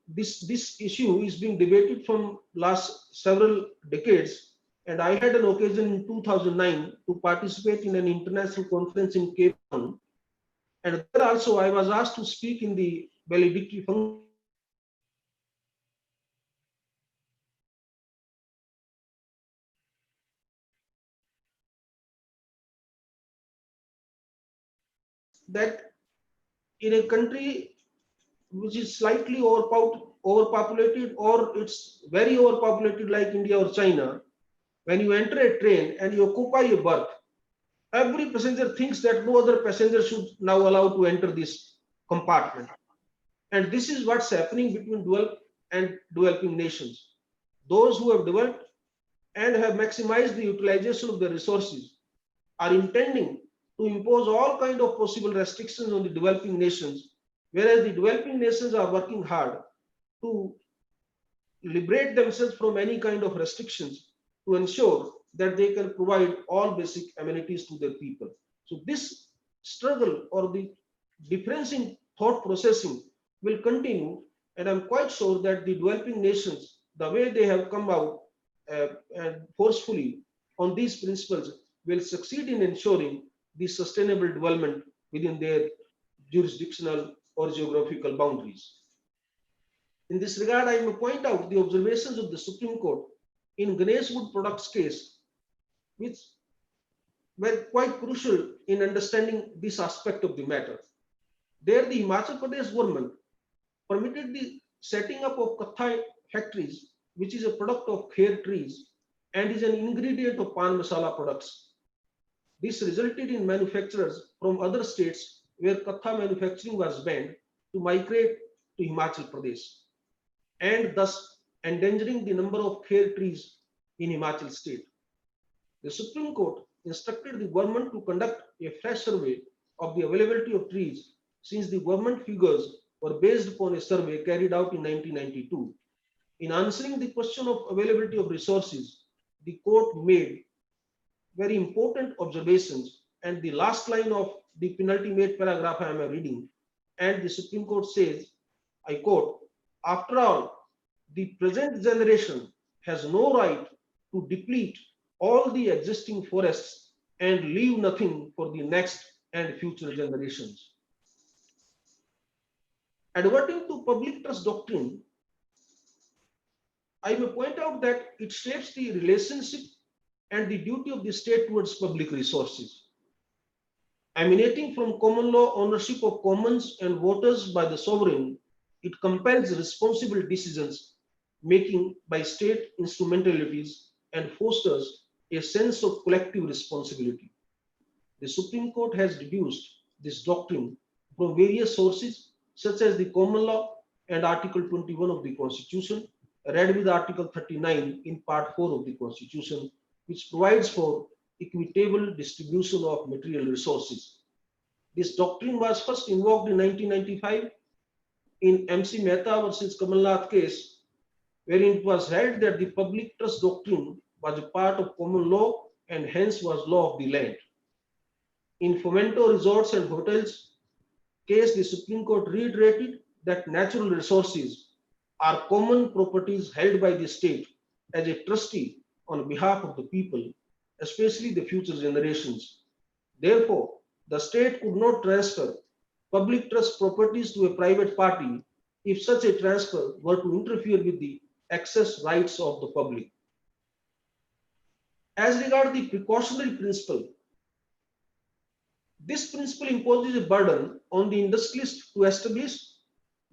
this issue is being debated from last several decades, and I had an occasion in 2009 to participate in an international conference in Cape Town, and there also I was asked to speak in the valedictory function. That in a country which is slightly overpopulated or it's very overpopulated like India or China, when you enter a train and you occupy a berth, every passenger thinks that no other passenger should now allow to enter this compartment. And this is what's happening between developed and developing nations. Those who have developed and have maximized the utilization of their resources are intending to impose all kinds of possible restrictions on the developing nations, whereas the developing nations are working hard to liberate themselves from any kind of restrictions to ensure that they can provide all basic amenities to their people. So this struggle or the difference in thought processing will continue, and I'm quite sure that the developing nations, the way they have come out and forcefully on these principles, will succeed in ensuring the sustainable development within their jurisdictional or geographical boundaries. In this regard, I may point out the observations of the Supreme Court in Ganesh Wood Products case, which were quite crucial in understanding this aspect of the matter. There, the Himachal Pradesh government permitted the setting up of kathai factories, which is a product of kher trees and is an ingredient of pan masala products. This resulted in manufacturers from other states where katha manufacturing was banned to migrate to Himachal Pradesh, and thus endangering the number of kher trees in Himachal state. The Supreme Court instructed the government to conduct a fresh survey of the availability of trees, since the government figures were based upon a survey carried out in 1992. In answering the question of availability of resources, the court made very important observations, and the last line of the penalty made paragraph I am reading, and the Supreme Court says, I quote, after all, the present generation has no right to deplete all the existing forests and leave nothing for the next and future generations. Adverting to public trust doctrine, I may point out that it shapes the relationship and the duty of the state towards public resources. Emanating from common law ownership of commons and waters by the sovereign, it compels responsible decisions making by state instrumentalities and fosters a sense of collective responsibility. The Supreme Court has deduced this doctrine from various sources such as the common law and Article 21 of the Constitution, read with Article 39 in Part 4 of the Constitution, which provides for equitable distribution of material resources. This doctrine was first invoked in 1995 in MC Mehta versus Kamalnath case, wherein it was held that the public trust doctrine was a part of common law and hence was law of the land. In Fomento Resorts and Hotels case, the Supreme Court reiterated that natural resources are common properties held by the state as a trustee on behalf of the people, especially the future generations. Therefore, the state could not transfer public trust properties to a private party if such a transfer were to interfere with the access rights of the public. As regards the precautionary principle, this principle imposes a burden on the industrialists to establish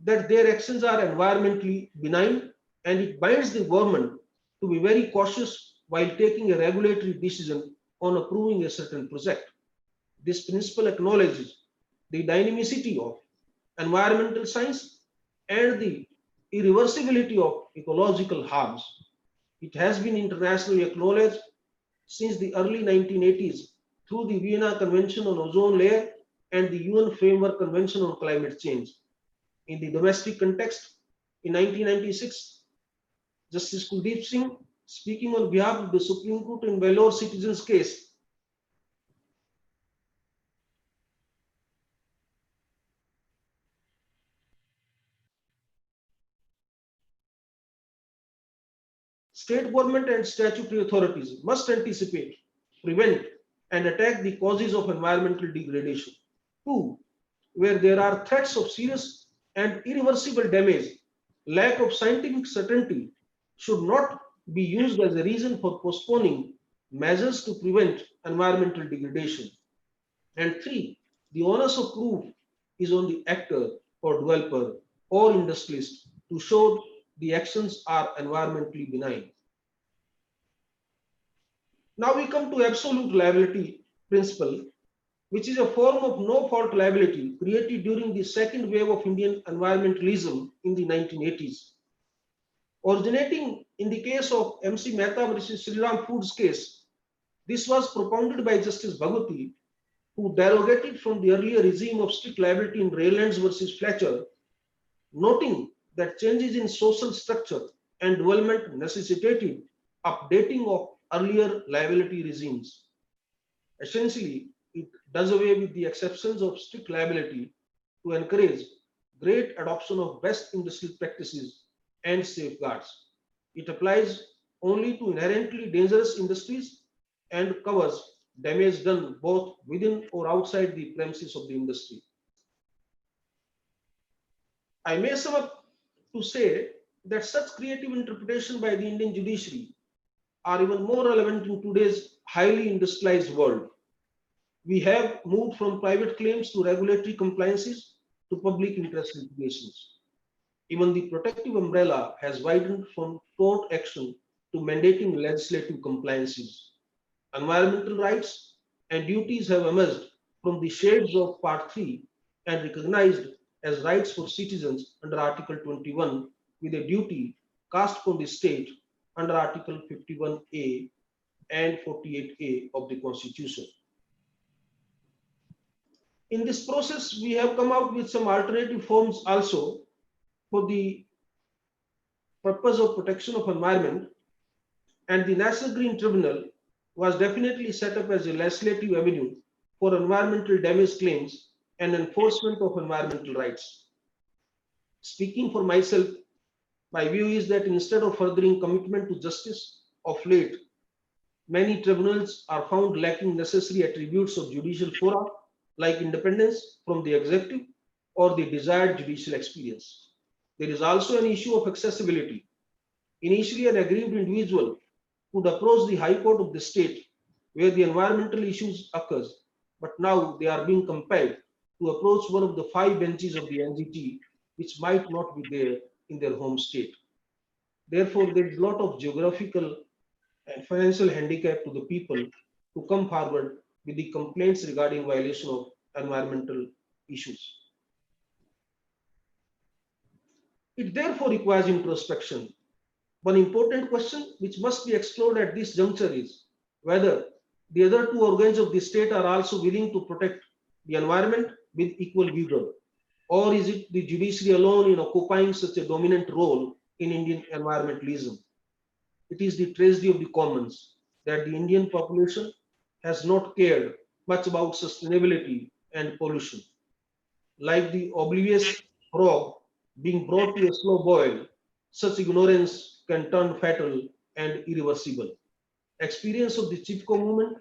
that their actions are environmentally benign, and it binds the government to be very cautious while taking a regulatory decision on approving a certain project. This principle acknowledges the dynamicity of environmental science and the irreversibility of ecological harms. It has been internationally acknowledged since the early 1980s through the Vienna Convention on Ozone Layer and the UN Framework Convention on Climate Change. In the domestic context, in 1996, Justice Kuldeep Singh, speaking on behalf of the Supreme Court in Vellore Citizens case, state government and statutory authorities must anticipate, prevent, and attack the causes of environmental degradation. 2. Where there are threats of serious and irreversible damage, lack of scientific certainty should not be used as a reason for postponing measures to prevent environmental degradation. And 3. The onus of proof is on the actor or developer or industrialist to show the actions are environmentally benign. Now we come to absolute liability principle, which is a form of no-fault liability created during the second wave of Indian environmentalism in the 1980s. Originating in the case of MC Mehta versus Sri Ram Foods case, this was propounded by Justice Bhagwati, who derogated from the earlier regime of strict liability in Raylands versus Fletcher, noting that changes in social structure and development necessitated updating of earlier liability regimes. Essentially, it does away with the exceptions of strict liability to encourage great adoption of best industrial practices and safeguards. It applies only to inherently dangerous industries and covers damage done both within or outside the premises of the industry. I may sum up to say that such creative interpretation by the Indian judiciary are even more relevant in today's highly industrialized world. We have moved from private claims to regulatory compliances to public interest litigations. Even the protective umbrella has widened from tort action to mandating legislative compliances. Environmental rights and duties have emerged from the shades of Part 3 and recognized as rights for citizens under Article 21 with a duty cast upon the state under Article 51A and 48A of the Constitution. In this process, we have come out with some alternative forms also for the purpose of protection of environment, and the National Green Tribunal was definitely set up as a legislative avenue for environmental damage claims and enforcement of environmental rights. Speaking for myself, my view is that instead of furthering commitment to justice, of late, many tribunals are found lacking necessary attributes of judicial fora, like independence from the executive or the desired judicial experience. There is also an issue of accessibility. Initially, an aggrieved individual could approach the High Court of the state where the environmental issues occurs, but now they are being compelled to approach one of the 5 benches of the NGT, which might not be there in their home state. Therefore, there is a lot of geographical and financial handicap to the people to come forward with the complaints regarding violation of environmental issues. It therefore requires introspection. One important question which must be explored at this juncture is whether the other 2 organs of the state are also willing to protect the environment with equal vigor, or is it the judiciary alone in occupying such a dominant role in Indian environmentalism? It is the tragedy of the commons that the Indian population has not cared much about sustainability and pollution. Like the oblivious frog being brought to a slow boil, such ignorance can turn fatal and irreversible. Experience of the Chipko movement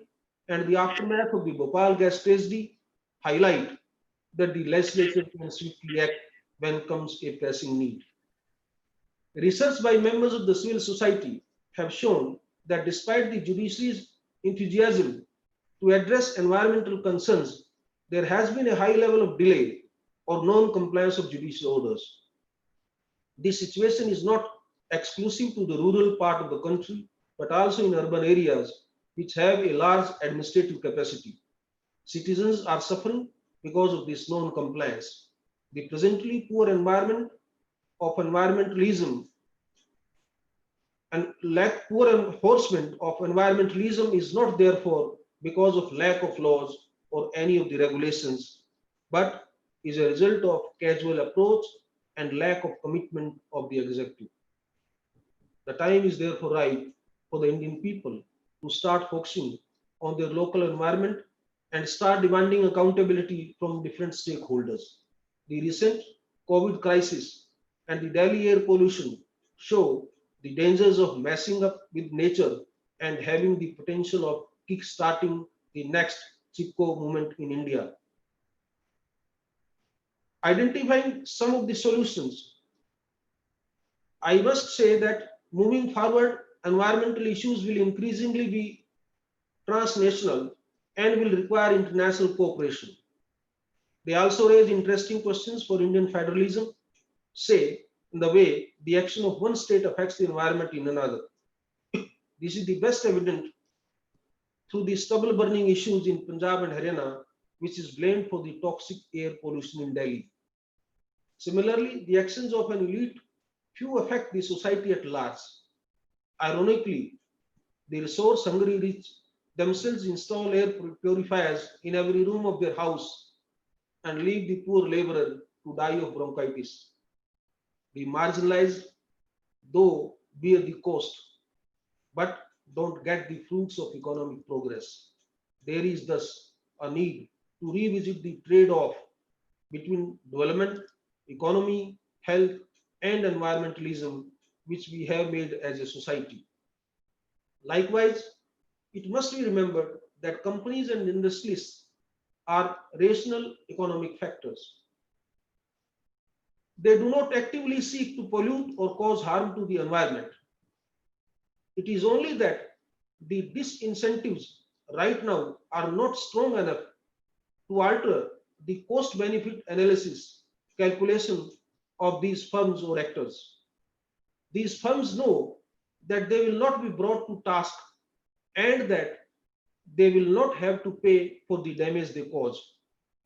and the aftermath of the Bhopal gas tragedy highlight that the legislature can swiftly act when comes a pressing need. Research by members of the civil society have shown that despite the judiciary's enthusiasm to address environmental concerns, there has been a high level of delay or non-compliance of judicial orders. This situation is not exclusive to the rural part of the country, but also in urban areas which have a large administrative capacity. Citizens are suffering because of this non-compliance. The presently poor environment of environmentalism and poor enforcement of environmentalism is not therefore because of lack of laws or any of the regulations, but is a result of casual approach and lack of commitment of the executive. The time is therefore right for the Indian people to start focusing on their local environment and start demanding accountability from different stakeholders. The recent COVID crisis and the Delhi air pollution show the dangers of messing up with nature and having the potential of kick-starting the next Chipko movement in India. Identifying some of the solutions, I must say that moving forward, environmental issues will increasingly be transnational and will require international cooperation. They also raise interesting questions for Indian federalism, say, in the way the action of one state affects the environment in another. This is the best evident through the stubble burning issues in Punjab and Haryana, which is blamed for the toxic air pollution in Delhi. Similarly, the actions of an elite few affect the society at large. Ironically, the resource-hungry rich themselves install air purifiers in every room of their house and leave the poor laborer to die of bronchitis. The marginalized, though, bear the cost, but don't get the fruits of economic progress. There is thus a need to revisit the trade-off between development, economy, health, and environmentalism, which we have made as a society. Likewise, it must be remembered that companies and industries are rational economic factors. They do not actively seek to pollute or cause harm to the environment. It is only that the disincentives right now are not strong enough to alter the cost-benefit analysis calculation of these firms or actors. These firms know that they will not be brought to task and that they will not have to pay for the damage they cause.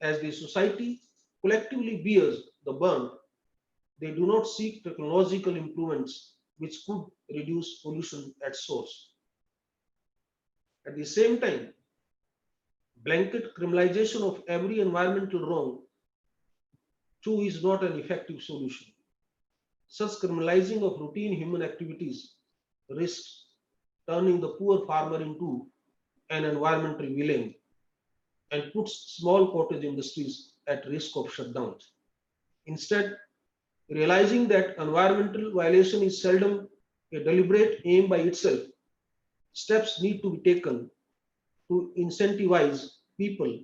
As the society collectively bears the burn, they do not seek technological improvements which could reduce pollution at source. At the same time, blanket criminalization of every environmental wrong too is not an effective solution. Such criminalizing of routine human activities risks turning the poor farmer into an environmental villain and puts small cottage industries at risk of shutdown. Instead, realizing that environmental violation is seldom a deliberate aim by itself, steps need to be taken to incentivize people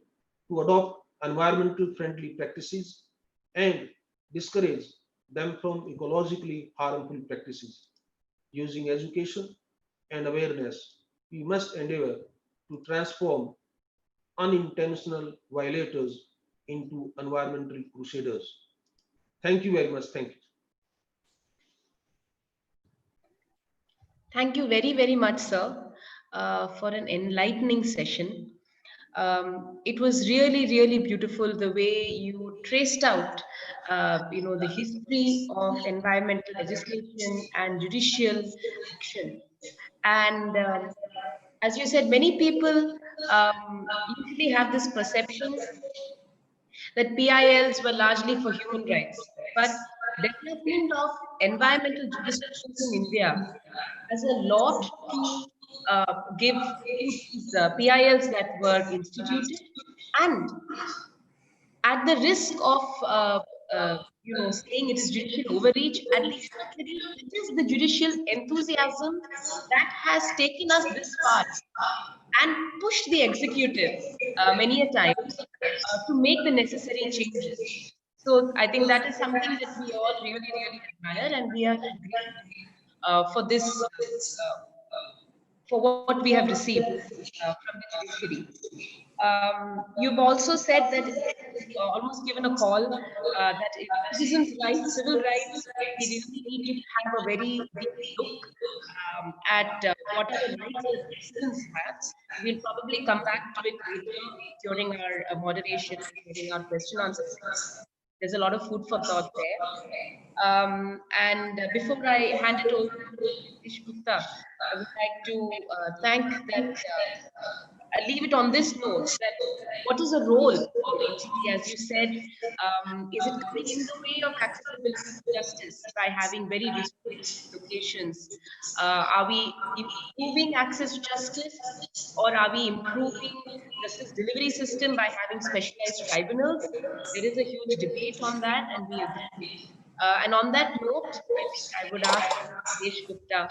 to adopt environmental friendly practices and discourage them from ecologically harmful practices. Using education and awareness, we must endeavor to transform unintentional violators into environmental crusaders. Thank you very much. Thank you. Thank you very, very much, sir, for an enlightening session. It was really, really beautiful the way you traced out, the history of environmental legislation and judicial action. And as you said, many people usually have this perception that PILs were largely for human rights, but development of environmental jurisprudence in India has a lot to give to these PILs that were instituted, and at the risk of saying it is judicial overreach, at the end of the day, it is the judicial enthusiasm that has taken us this far and pushed the executive many a times to make the necessary changes. So I think that is something that we all really, really admire, and we are grateful for this, for what we have received from the judiciary. You've also said that almost given a call that citizens' rights, civil rights, we really need to have a very deep look at what are the rights that citizens have. We'll probably come back to it later during our moderation, during our question answer session. There's a lot of food for thought there. And before I hand it over to Nidhesh Gupta, I would like to thank that. I leave it on this note that what is the role of NGT, as you said, is it coming in the way of accessibility to justice by having very restricted locations? Are we improving access to justice, or are we improving justice delivery system by having specialized tribunals? There is a huge debate on that, and we agree. And on that note, I think I would ask Nidhesh Gupta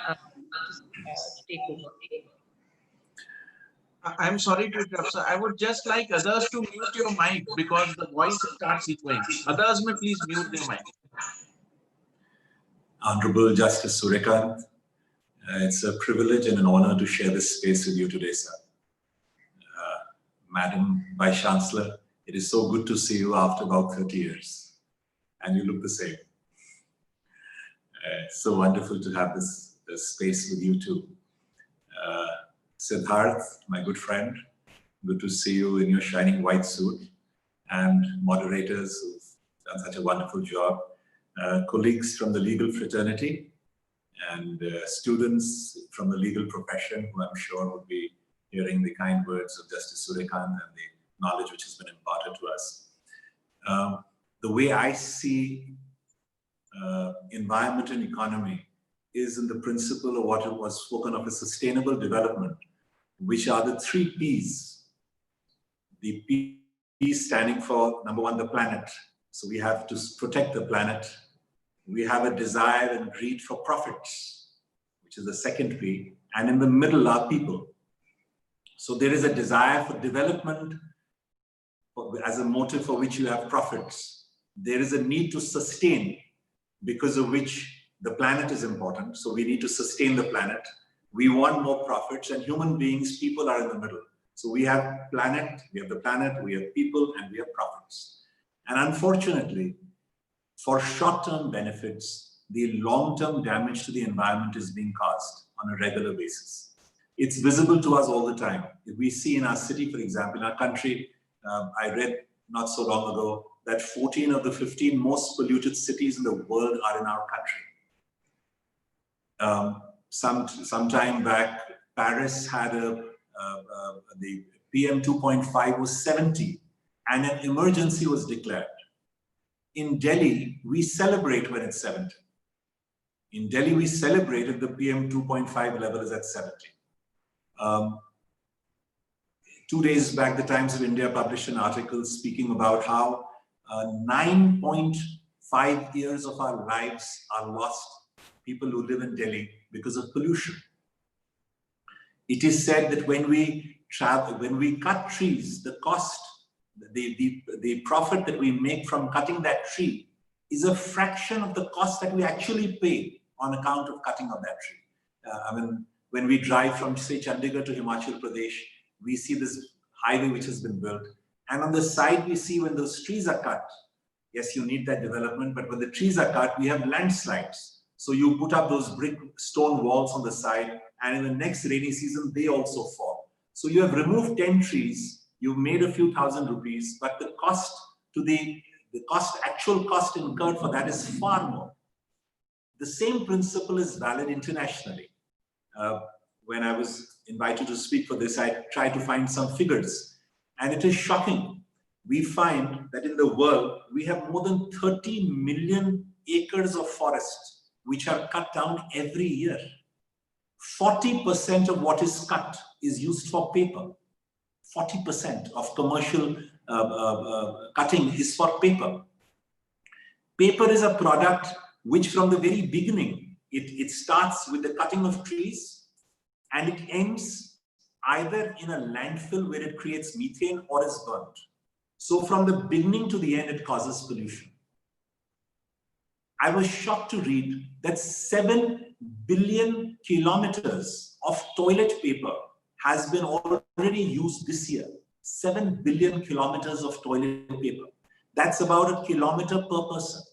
to take over. I'm sorry to interrupt, sir. I would just like others to mute your mic because the voice starts echoing. Others may please mute their mic. Honorable Justice Surya Kant, it's a privilege and an honor to share this space with you today, sir. Madam Vice Chancellor, it is so good to see you after about 30 years. And you look the same. It's so wonderful to have this space with you too. Siddharth, my good friend, good to see you in your shining white suit, and moderators who've done such a wonderful job, colleagues from the legal fraternity, and students from the legal profession who I'm sure would be hearing the kind words of Justice Surya Kant and the knowledge which has been imparted to us. The way I see environment and economy is in the principle of what was spoken of as sustainable development, which are the 3 P's. The P standing for, number 1, the planet. So we have to protect the planet. We have a desire and greed for profits, which is the 2nd P. And in the middle are people. So there is a desire for development as a motive for which you have profits. There is a need to sustain, because of which the planet is important. So we need to sustain the planet. We want more profits, and human beings, people are in the middle. So we have planet, we have the planet, we have people, and we have profits. And unfortunately, for short-term benefits, the long-term damage to the environment is being caused on a regular basis. It's visible to us all the time. If we see in our city, for example, in our country, I read not so long ago that 14 of the 15 most polluted cities in the world are in our country. Some time back, Paris had the PM 2.5 was 70, and an emergency was declared. In Delhi, we celebrate when it's 70. In Delhi, we celebrate if the PM 2.5 level is at 70. 2 days back, the Times of India published an article speaking about how 9.5 years of our lives are lost, people who live in Delhi, because of pollution. It is said that when we cut trees, the cost, the profit that we make from cutting that tree is a fraction of the cost that we actually pay on account of cutting of that tree. I mean, when we drive from, say, Chandigarh to Himachal Pradesh, we see this highway which has been built. And on the side, we see when those trees are cut. Yes, you need that development, but when the trees are cut, we have landslides. So you put up those brick stone walls on the side, and in the next rainy season, they also fall. So you have removed 10 trees, you've made a few thousand rupees, but the cost to actual cost incurred for that is far more. The same principle is valid internationally. When I was invited to speak for this, I tried to find some figures, and it is shocking. We find that in the world, we have more than 30 million acres of forest which are cut down every year. 40% of what is cut is used for paper. 40% of commercial cutting is for paper. Paper is a product which from the very beginning, it starts with the cutting of trees, and it ends either in a landfill where it creates methane or is burnt. So from the beginning to the end, it causes pollution. I was shocked to read that 7 billion kilometers of toilet paper has been already used this year. 7 billion kilometers of toilet paper. That's about a kilometer per person.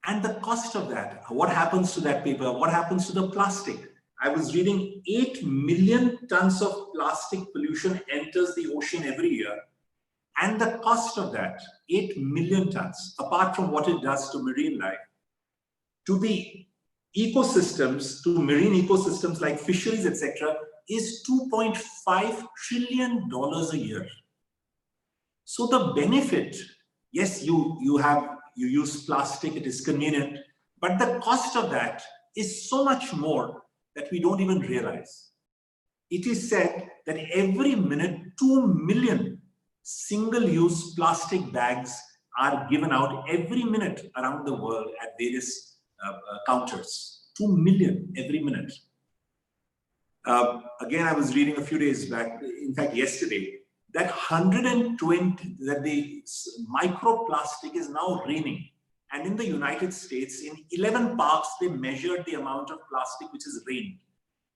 And the cost of that, what happens to that paper? What happens to the plastic? I was reading 8 million tons of plastic pollution enters the ocean every year. And the cost of that, 8 million tons, apart from what it does to marine life, to the ecosystems, to marine ecosystems like fisheries, etc., is $2.5 trillion a year. So the benefit, yes, you use plastic, it is convenient, but the cost of that is so much more that we don't even realize. It is said that every minute, 2 million single-use plastic bags are given out every minute around the world at various counters. 2 million every minute. Again, I was reading a few days back, in fact, yesterday, that the microplastic is now raining. And in the United States, in 11 parks, they measured the amount of plastic which is rained.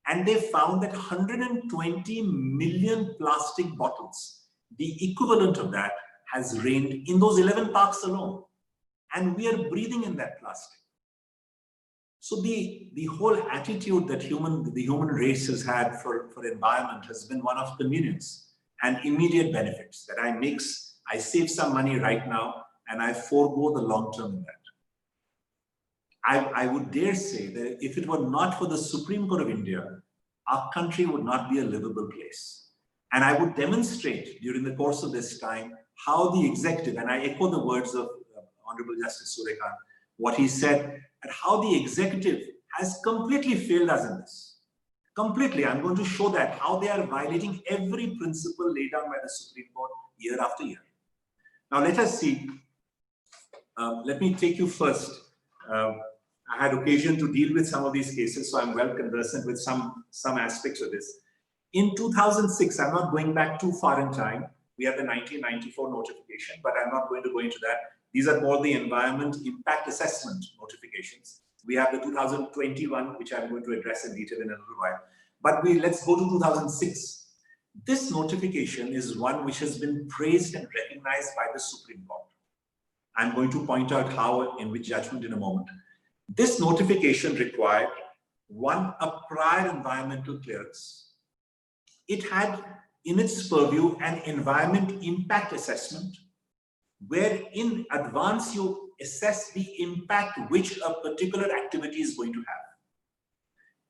And they found that 120 million plastic bottles, the equivalent of that, has rained in those 11 parks alone. And we are breathing in that plastic. So the whole attitude that the human race has had for environment has been one of convenience and immediate benefits, that I save some money right now and I forego the long term in that. I would dare say that if it were not for the Supreme Court of India, our country would not be a livable place. And I would demonstrate during the course of this time how the executive, and I echo the words of Honorable Justice Surya Kant, what he said, and how the executive has completely failed us in this. Completely. I'm going to show that, how they are violating every principle laid down by the Supreme Court year after year. Now let us see. Let me take you first. I had occasion to deal with some of these cases, so I'm well conversant with some aspects of this. In 2006, I'm not going back too far in time. We have the 1994 notification, but I'm not going to go into that. These are called the Environment Impact Assessment notifications. We have the 2021, which I'm going to address in detail in a little while. But let's go to 2006. This notification is one which has been praised and recognized by the Supreme Court. I'm going to point out how, in which judgment in a moment. This notification required, one, a prior environmental clearance. It had in its purview an environment impact assessment, where in advance you assess the impact which a particular activity is going to have.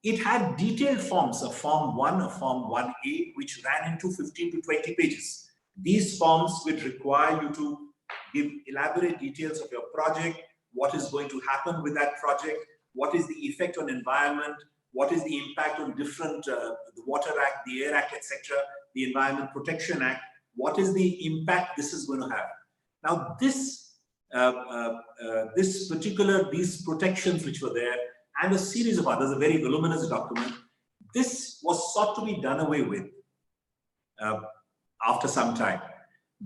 It had detailed forms, a Form 1, a Form 1A, which ran into 15 to 20 pages. These forms would require you to give elaborate details of your project, what is going to happen with that project, what is the effect on environment, what is the impact on different, the Water Act, the Air Act, etc., the Environment Protection Act, what is the impact this is going to have. Now these protections which were there, and a series of others, a very voluminous document, this was sought to be done away with after some time.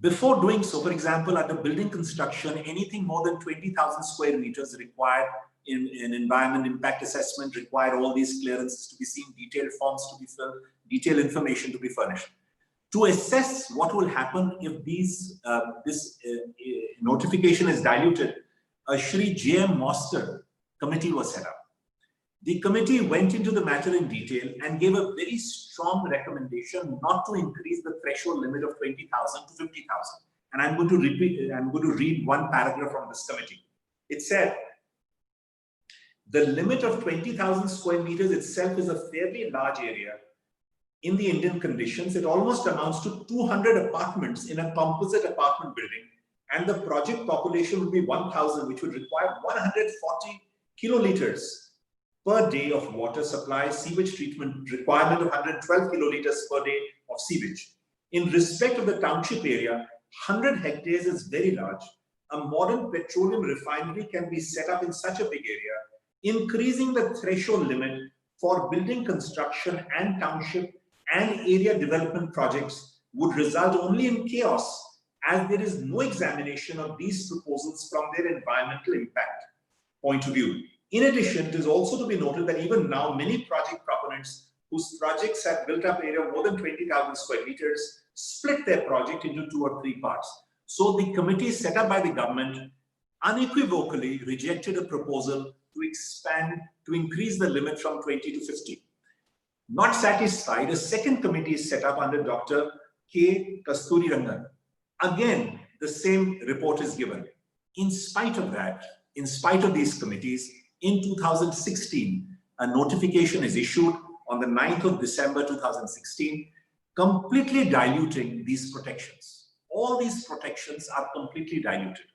Before doing so, for example, under building construction, anything more than 20,000 square meters required in environment impact assessment, required all these clearances to be seen, detailed forms to be filled, detailed information to be furnished. To assess what will happen if this notification is diluted, a Shri J.M. Mr committee was set up. The committee went into the matter in detail and gave a very strong recommendation not to increase the threshold limit of 20,000 to 50,000. And I'm going to read one paragraph from this committee. It said, the limit of 20,000 square meters itself is a fairly large area. In the Indian conditions, it almost amounts to 200 apartments in a composite apartment building, and the project population would be 1,000, which would require 140 kiloliters per day of water supply, sewage treatment requirement of 112 kiloliters per day of sewage. In respect of the township area, 100 hectares is very large. A modern petroleum refinery can be set up in such a big area. Increasing the threshold limit for building construction and township and area development projects would result only in chaos, as there is no examination of these proposals from their environmental impact point of view. In addition, it is also to be noted that even now, many project proponents whose projects have built up area more than 20,000 square meters split their project into 2 or 3 parts. So the committee set up by the government unequivocally rejected a proposal to increase the limit from 20 to 50. Not satisfied, a second committee is set up under Dr. K. Kasturirangan. Again, the same report is given. In spite of that, in spite of these committees, in 2016, a notification is issued on the 9th of December 2016, completely diluting these protections. All these protections are completely diluted.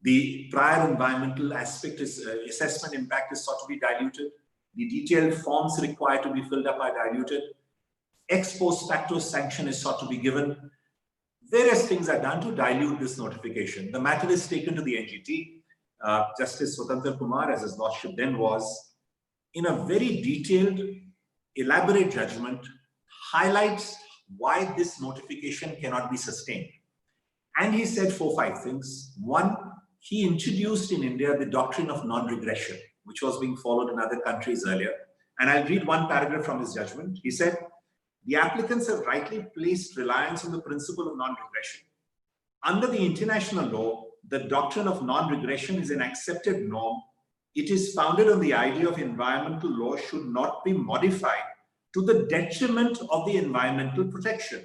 The prior environmental aspect is assessment impact is sought to be diluted. The detailed forms required to be filled up are diluted. Ex post facto sanction is sought to be given. Various things are done to dilute this notification. The matter is taken to the NGT. Justice Swatantra Kumar, as his lordship then was, in a very detailed, elaborate judgment, highlights why this notification cannot be sustained. And he said 4 or 5 things. One, he introduced in India the doctrine of non-regression, which was being followed in other countries earlier. And I'll read one paragraph from his judgment. He said, the applicants have rightly placed reliance on the principle of non-regression. Under the international law, the doctrine of non-regression is an accepted norm It is founded on the idea of environmental law should not be modified to the detriment of the environmental protection.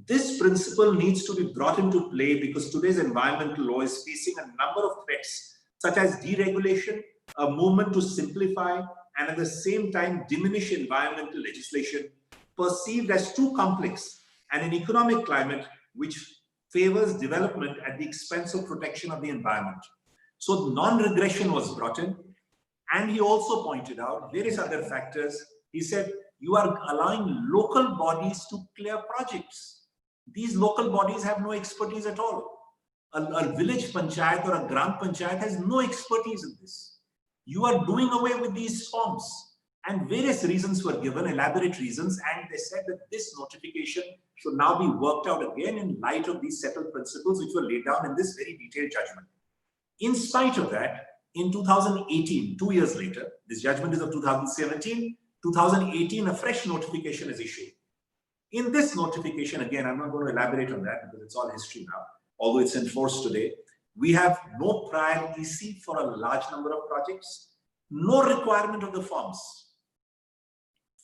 This principle needs to be brought into play because today's environmental law is facing a number of threats, such as deregulation, a movement to simplify, and at the same time diminish environmental legislation, perceived as too complex, and an economic climate which favors development at the expense of protection of the environment. So non-regression was brought in, and he also pointed out various other factors. He said, you are allowing local bodies to clear projects. These local bodies have no expertise at all. A village panchayat or a gram panchayat has no expertise in this. You are doing away with these forms, and various reasons were given, elaborate reasons, and they said that this notification should now be worked out again in light of these settled principles which were laid down in this very detailed judgment. In spite of that, in 2018, 2 years later, this judgment is of 2017, 2018, a fresh notification is issued. In this notification, again, I'm not going to elaborate on that because it's all history now, although it's enforced today. We have no prior EC for a large number of projects, no requirement of the forms.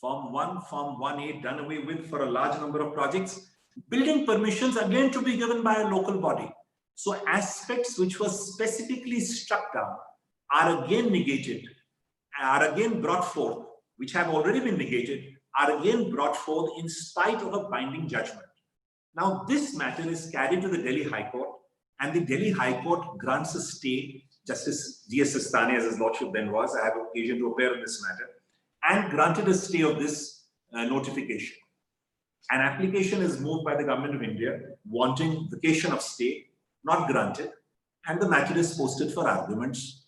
Form 1, Form 1A done away with for a large number of projects. Building permissions again to be given by a local body. So aspects which were specifically struck down are again negated, are again brought forth, which have already been negated, are again brought forth in spite of a binding judgment. Now this matter is carried to the Delhi High Court, and the Delhi High Court grants a stay. Justice G.S. Sistani, as his lordship then was, I have occasion to appear in this matter, and granted a stay of this notification. An application is moved by the Government of India wanting vacation of stay, not granted, and the matter is posted for arguments.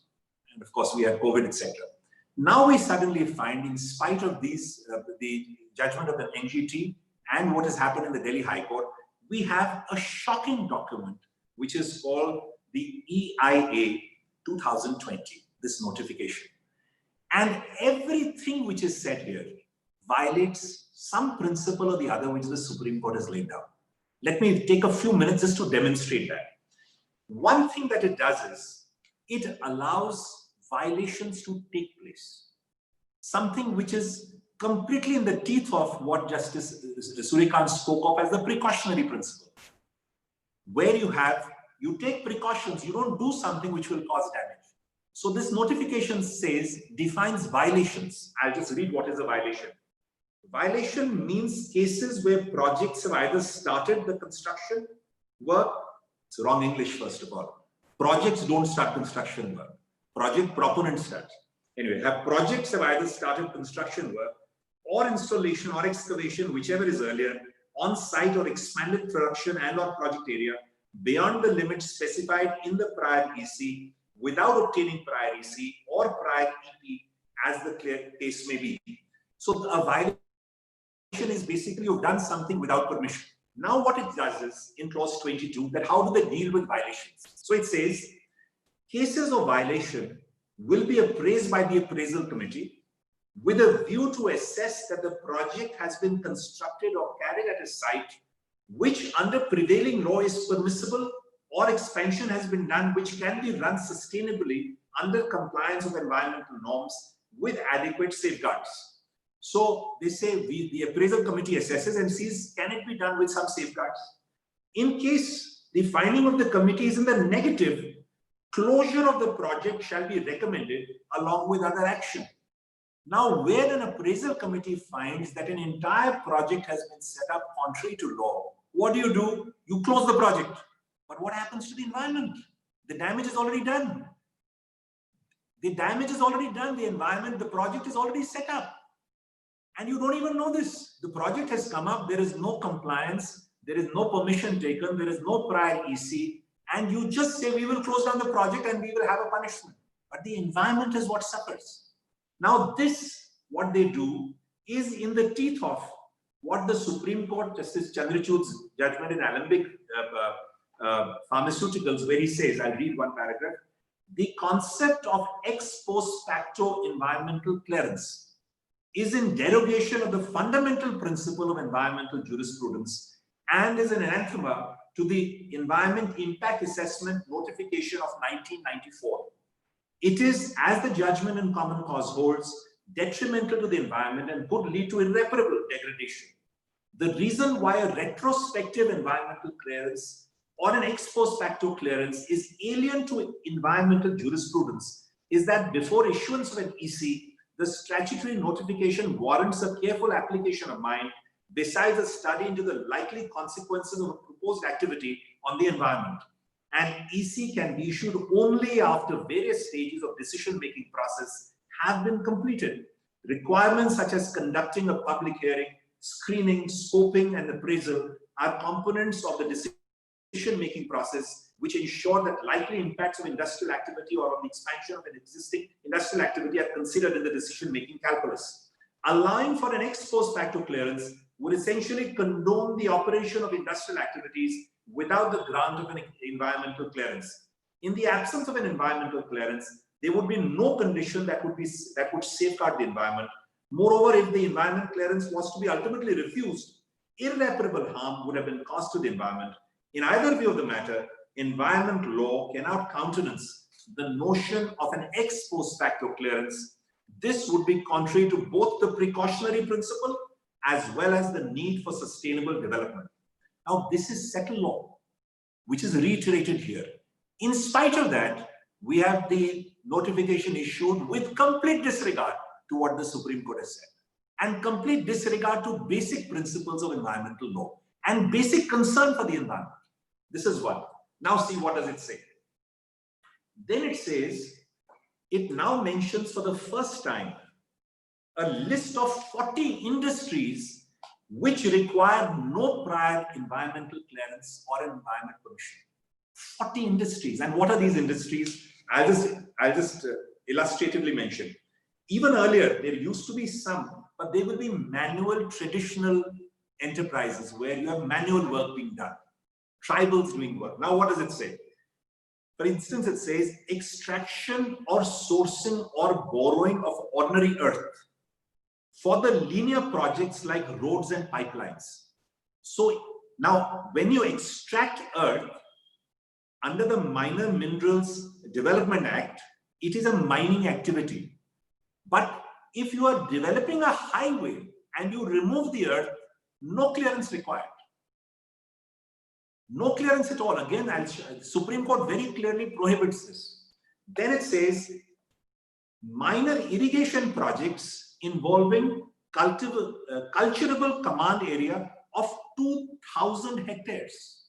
And of course, we have COVID, etc. Now we suddenly find, in spite of these, the judgment of the NGT and what has happened in the Delhi High Court, we have a shocking document, which is called the EIA 2020, this notification. And everything which is said here violates some principle or the other which the Supreme Court has laid down. Let me take a few minutes just to demonstrate that. One thing that it does is, it allows violations to take place. Something which is completely in the teeth of what Justice Surya Kant spoke of as the precautionary principle. Where you take precautions, you don't do something which will cause damage. So this notification defines violations. I'll just read what is a violation. Violation means cases where projects have either started the construction work. It's wrong English, first of all. Projects don't start construction work. Project proponent starts. Anyway, projects have either started construction work or installation or excavation, whichever is earlier, on site or expanded production and or project area beyond the limits specified in the prior EC without obtaining prior EC or prior EP as the case may be. So a violation is basically you've done something without permission. Now what it does is, in clause 22, that how do they deal with violations? So it says, cases of violation will be appraised by the appraisal committee with a view to assess that the project has been constructed or carried at a site which under prevailing law is permissible, or expansion has been done which can be run sustainably under compliance of environmental norms with adequate safeguards. So they say the appraisal committee assesses and sees, can it be done with some safeguards? In case the finding of the committee is in the negative, closure of the project shall be recommended along with other action. Now, where an appraisal committee finds that an entire project has been set up contrary to law, what do? You close the project. But what happens to the environment? The damage is already done. The damage is already done. The environment, the project is already set up. And you don't even know this. The project has come up. There is no compliance. There is no permission taken. There is no prior EC. And you just say, we will close down the project and we will have a punishment. But the environment is what suffers. Now this, what they do, is in the teeth of what the Supreme Court, Justice Chandrachud's judgment in Alembic Pharmaceuticals, where he says, I'll read one paragraph, the concept of ex post facto environmental clearance is in derogation of the fundamental principle of environmental jurisprudence and is an anathema to the Environment Impact Assessment Notification of 1994. It is, as the judgment in common cause holds, detrimental to the environment and could lead to irreparable degradation. The reason why a retrospective environmental clearance or an ex post facto clearance is alien to environmental jurisprudence is that before issuance of an EC, the statutory notification warrants a careful application of mind, besides a study into the likely consequences of a proposed activity on the environment. An EC can be issued only after various stages of decision-making process have been completed. Requirements such as conducting a public hearing, screening, scoping, and appraisal are components of the decision-making process which ensure that likely impacts of industrial activity or on the expansion of an existing industrial activity are considered in the decision-making calculus. Allowing for an ex post facto clearance would essentially condone the operation of industrial activities without the grant of an environmental clearance. In the absence of an environmental clearance, there would be no condition that would safeguard the environment. Moreover, if the environment clearance was to be ultimately refused, irreparable harm would have been caused to the environment. In either view of the matter, environment law cannot countenance the notion of an ex post facto clearance. This would be contrary to both the precautionary principle as well as the need for sustainable development. Now, this is settled law, which is reiterated here. In spite of that, we have the notification issued with complete disregard to what the Supreme Court has said and complete disregard to basic principles of environmental law and basic concern for the environment. This is one. Now see, what does it say? Then it says, it now mentions for the first time a list of 40 industries which require no prior environmental clearance or environment permission. 40 industries. And what are these industries? I'll just illustratively mention. Even earlier, there used to be some, but they will be manual traditional enterprises where you have manual work being done. Tribals doing work. Now, what does it say? For instance, it says extraction or sourcing or borrowing of ordinary earth for the linear projects like roads and pipelines. So now, when you extract earth under the Minor Minerals Development Act, it is a mining activity. But if you are developing a highway and you remove the earth, no clearance required. No clearance at all. Again, the Supreme Court very clearly prohibits this. Then it says minor irrigation projects involving cultivable command area of 2,000 hectares.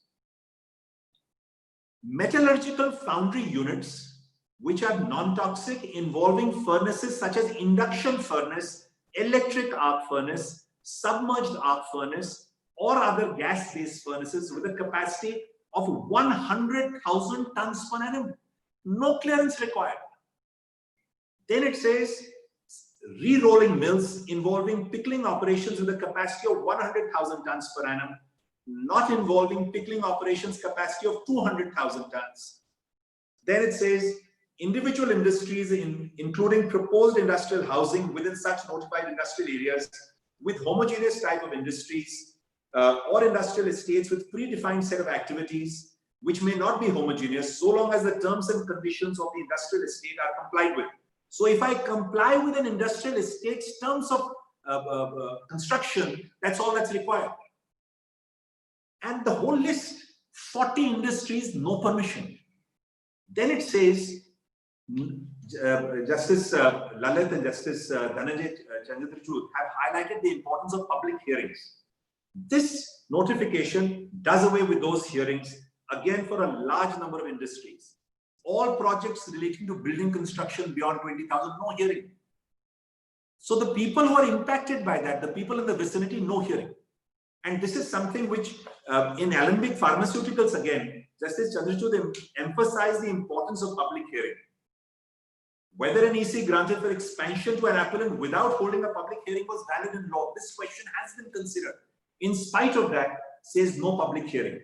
Metallurgical foundry units which are non-toxic involving furnaces such as induction furnace, electric arc furnace, submerged arc furnace, or other gas-based furnaces with a capacity of 100,000 tons per annum. No clearance required. Then it says re-rolling mills involving pickling operations with a capacity of 100,000 tons per annum, not involving pickling operations capacity of 200,000 tons. Then it says individual industries including proposed industrial housing within such notified industrial areas with homogeneous type of industries or industrial estates with predefined set of activities which may not be homogeneous so long as the terms and conditions of the industrial estate are complied with. So if I comply with an industrial estate's terms of construction, that's all that's required. And the whole list, 40 industries, no permission. Then it says, Justice Lalit and Justice Dhananjay Chandrachud have highlighted the importance of public hearings. This notification does away with those hearings, again for a large number of industries. All projects relating to building construction beyond 20,000, no hearing. So the people who are impacted by that, the people in the vicinity, no hearing. And this is something which in Alembic Pharmaceuticals, again, Justice Chandrachud emphasized the importance of public hearing. Whether an EC granted for expansion to an appellant without holding a public hearing was valid in law, this question has been considered. In spite of that, says no public hearing,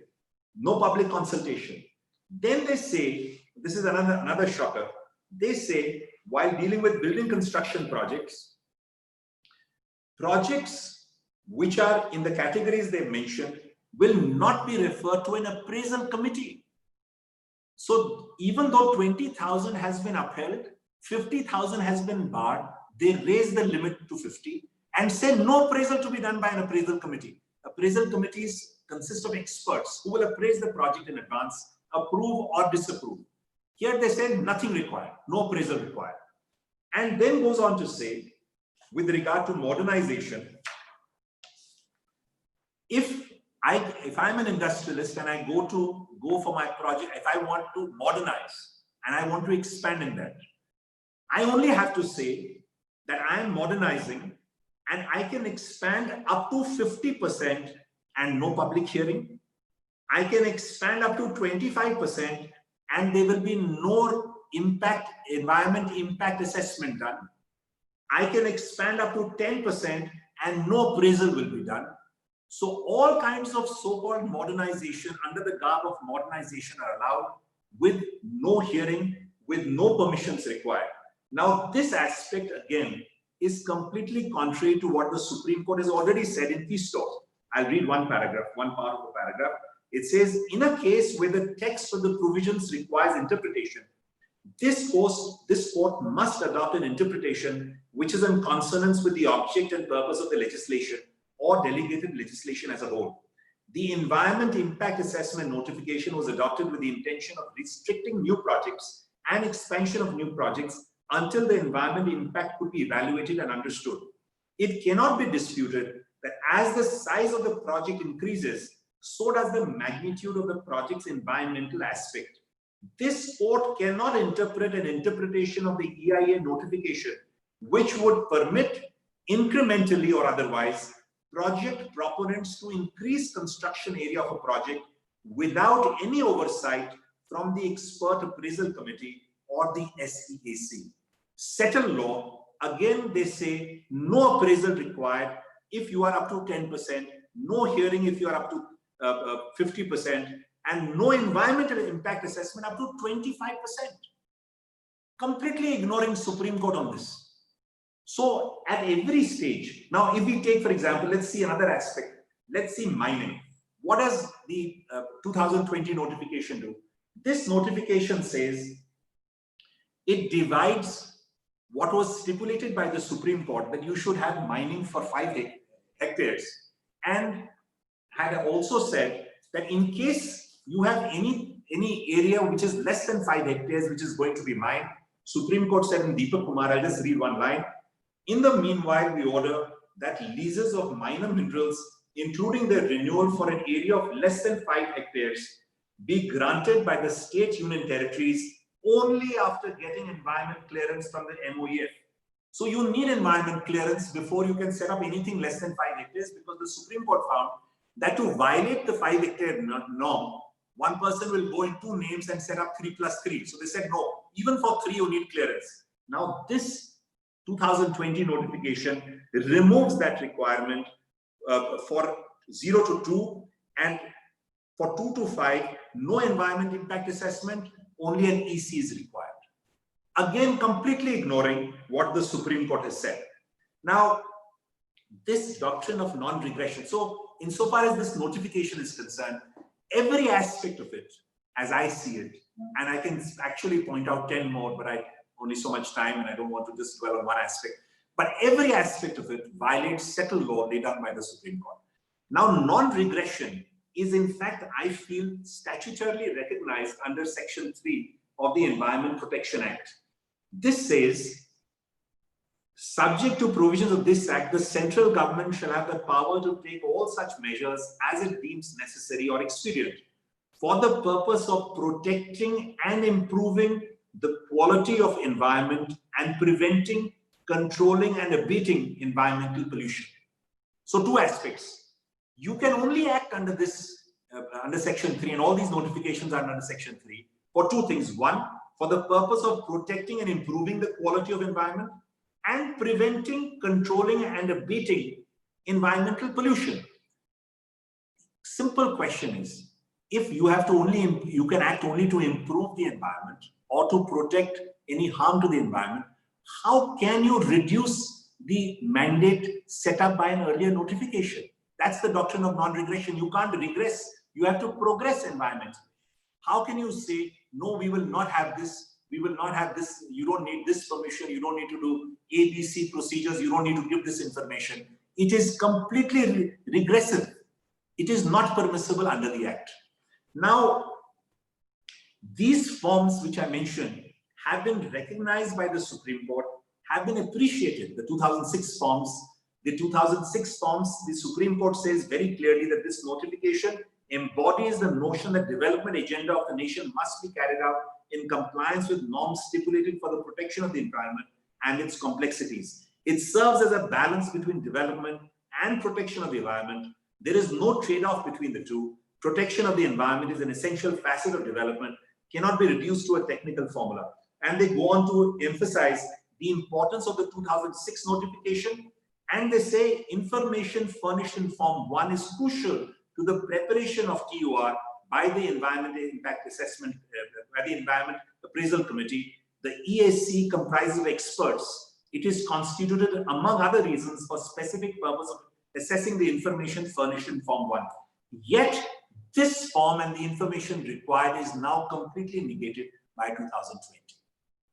no public consultation. Then they say, this is another shocker, they say while dealing with building construction projects which are in the categories they mentioned will not be referred to an appraisal committee. So even though 20,000 has been upheld, 50,000 has been barred. They raise the limit to 50 and say no appraisal to be done by an appraisal committee. Appraisal committees consist of experts who will appraise the project in advance, approve or disapprove. Here they say nothing required, no appraisal required. And then goes on to say, with regard to modernization, if I'm an industrialist and I go for my project, if I want to modernize and I want to expand in that, I only have to say that I am modernizing and I can expand up to 50% and no public hearing. I can expand up to 25% and there will be no environment impact assessment done. I can expand up to 10% and no appraisal will be done. So all kinds of so-called modernization under the garb of modernization are allowed with no hearing, with no permissions required. Now this aspect again is completely contrary to what the Supreme Court has already said in Peace Law. I'll read one paragraph, one part of the paragraph. It says, in a case where the text of the provisions requires interpretation, this court must adopt an interpretation which is in consonance with the object and purpose of the legislation or delegated legislation as a whole. The environment impact assessment notification was adopted with the intention of restricting new projects and expansion of new projects until the environment impact could be evaluated and understood. It cannot be disputed that as the size of the project increases, so does the magnitude of the project's environmental aspect. This court cannot interpret an interpretation of the EIA notification which would permit incrementally or otherwise project proponents to increase construction area of a project without any oversight from the expert appraisal committee or the SEAC. Settled law, again they say no appraisal required if you are up to 10%, no hearing if you are up to 50%, and no environmental impact assessment up to 25%. Completely ignoring Supreme Court on this. So at every stage, now if we take for example, let's see another aspect, let's see mining. What does the 2020 notification do? This notification says it divides what was stipulated by the Supreme Court that you should have mining for 5 hectares, and had also said that in case you have any area which is less than 5 hectares which is going to be mined, Supreme Court said in Deepak Kumar, I'll just read one line. In the meanwhile, we order that leases of minor minerals, including the renewal for an area of less than 5 hectares, be granted by the state union territories only after getting environment clearance from the MOEF. So you need environment clearance before you can set up anything less than 5 hectares, because the Supreme Court found that to violate the 5 hectare norm, one person will go in 2 names and set up 3+3. So they said, no, even for 3 you need clearance. Now this 2020 notification removes that requirement for 0 to 2, and for 2 to 5, no environment impact assessment, only an EC is required. Again, completely ignoring what the Supreme Court has said. Now, this doctrine of non-regression. So, insofar as this notification is concerned, every aspect of it, as I see it, and I can actually point out 10 more, but I only so much time and I don't want to just dwell on one aspect. But every aspect of it violates settled law laid down by the Supreme Court. Now, non-regression is in fact, I feel, statutorily recognized under Section 3 of the Environment Protection Act. This says, subject to provisions of this Act, the central government shall have the power to take all such measures as it deems necessary or expedient for the purpose of protecting and improving the quality of environment and preventing, controlling and abating environmental pollution. So 2 aspects. You can only act under this, under Section 3, and all these notifications are under Section 3 for 2 things. 1, for the purpose of protecting and improving the quality of environment and preventing, controlling and abating environmental pollution. Simple question is, if you have to you can act only to improve the environment or to protect any harm to the environment, how can you reduce the mandate set up by an earlier notification? That's the doctrine of non-regression. You can't regress. You have to progress environmentally. How can you say, no, we will not have this we will not have this, you don't need this permission, you don't need to do ABC procedures, you don't need to give this information. It is completely regressive. It is not permissible under the Act. Now, these forms which I mentioned have been recognized by the Supreme Court, have been appreciated. The 2006 forms, the Supreme Court says very clearly that this notification embodies the notion that development agenda of the nation must be carried out in compliance with norms stipulated for the protection of the environment and its complexities. It serves as a balance between development and protection of the environment. There is no trade-off between the two. Protection of the environment is an essential facet of development, cannot be reduced to a technical formula. And they go on to emphasize the importance of the 2006 notification, and they say information furnished in Form 1 is crucial to the preparation of TUR by the Environmental Impact Assessment, by the Environment Appraisal Committee. The EAC comprises of experts. It is constituted, among other reasons, for specific purpose of assessing the information furnished in Form 1. Yet, this form and the information required is now completely negated by 2020.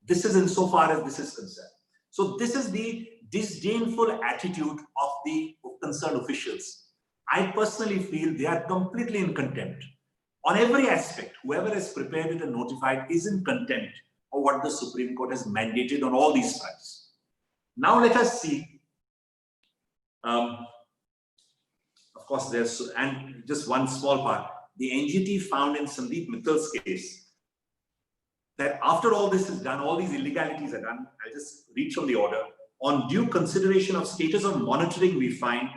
This is insofar as this is concerned. So this is the disdainful attitude of the concerned officials. I personally feel they are completely in contempt. On every aspect, whoever has prepared it and notified is in contempt of what the Supreme Court has mandated on all these fronts. Now let us see. Of course, there's, and just one small part, the NGT found in Sandeep Mittal's case that after all this is done, all these illegalities are done, I'll just read from the order. On due consideration of status of monitoring, we find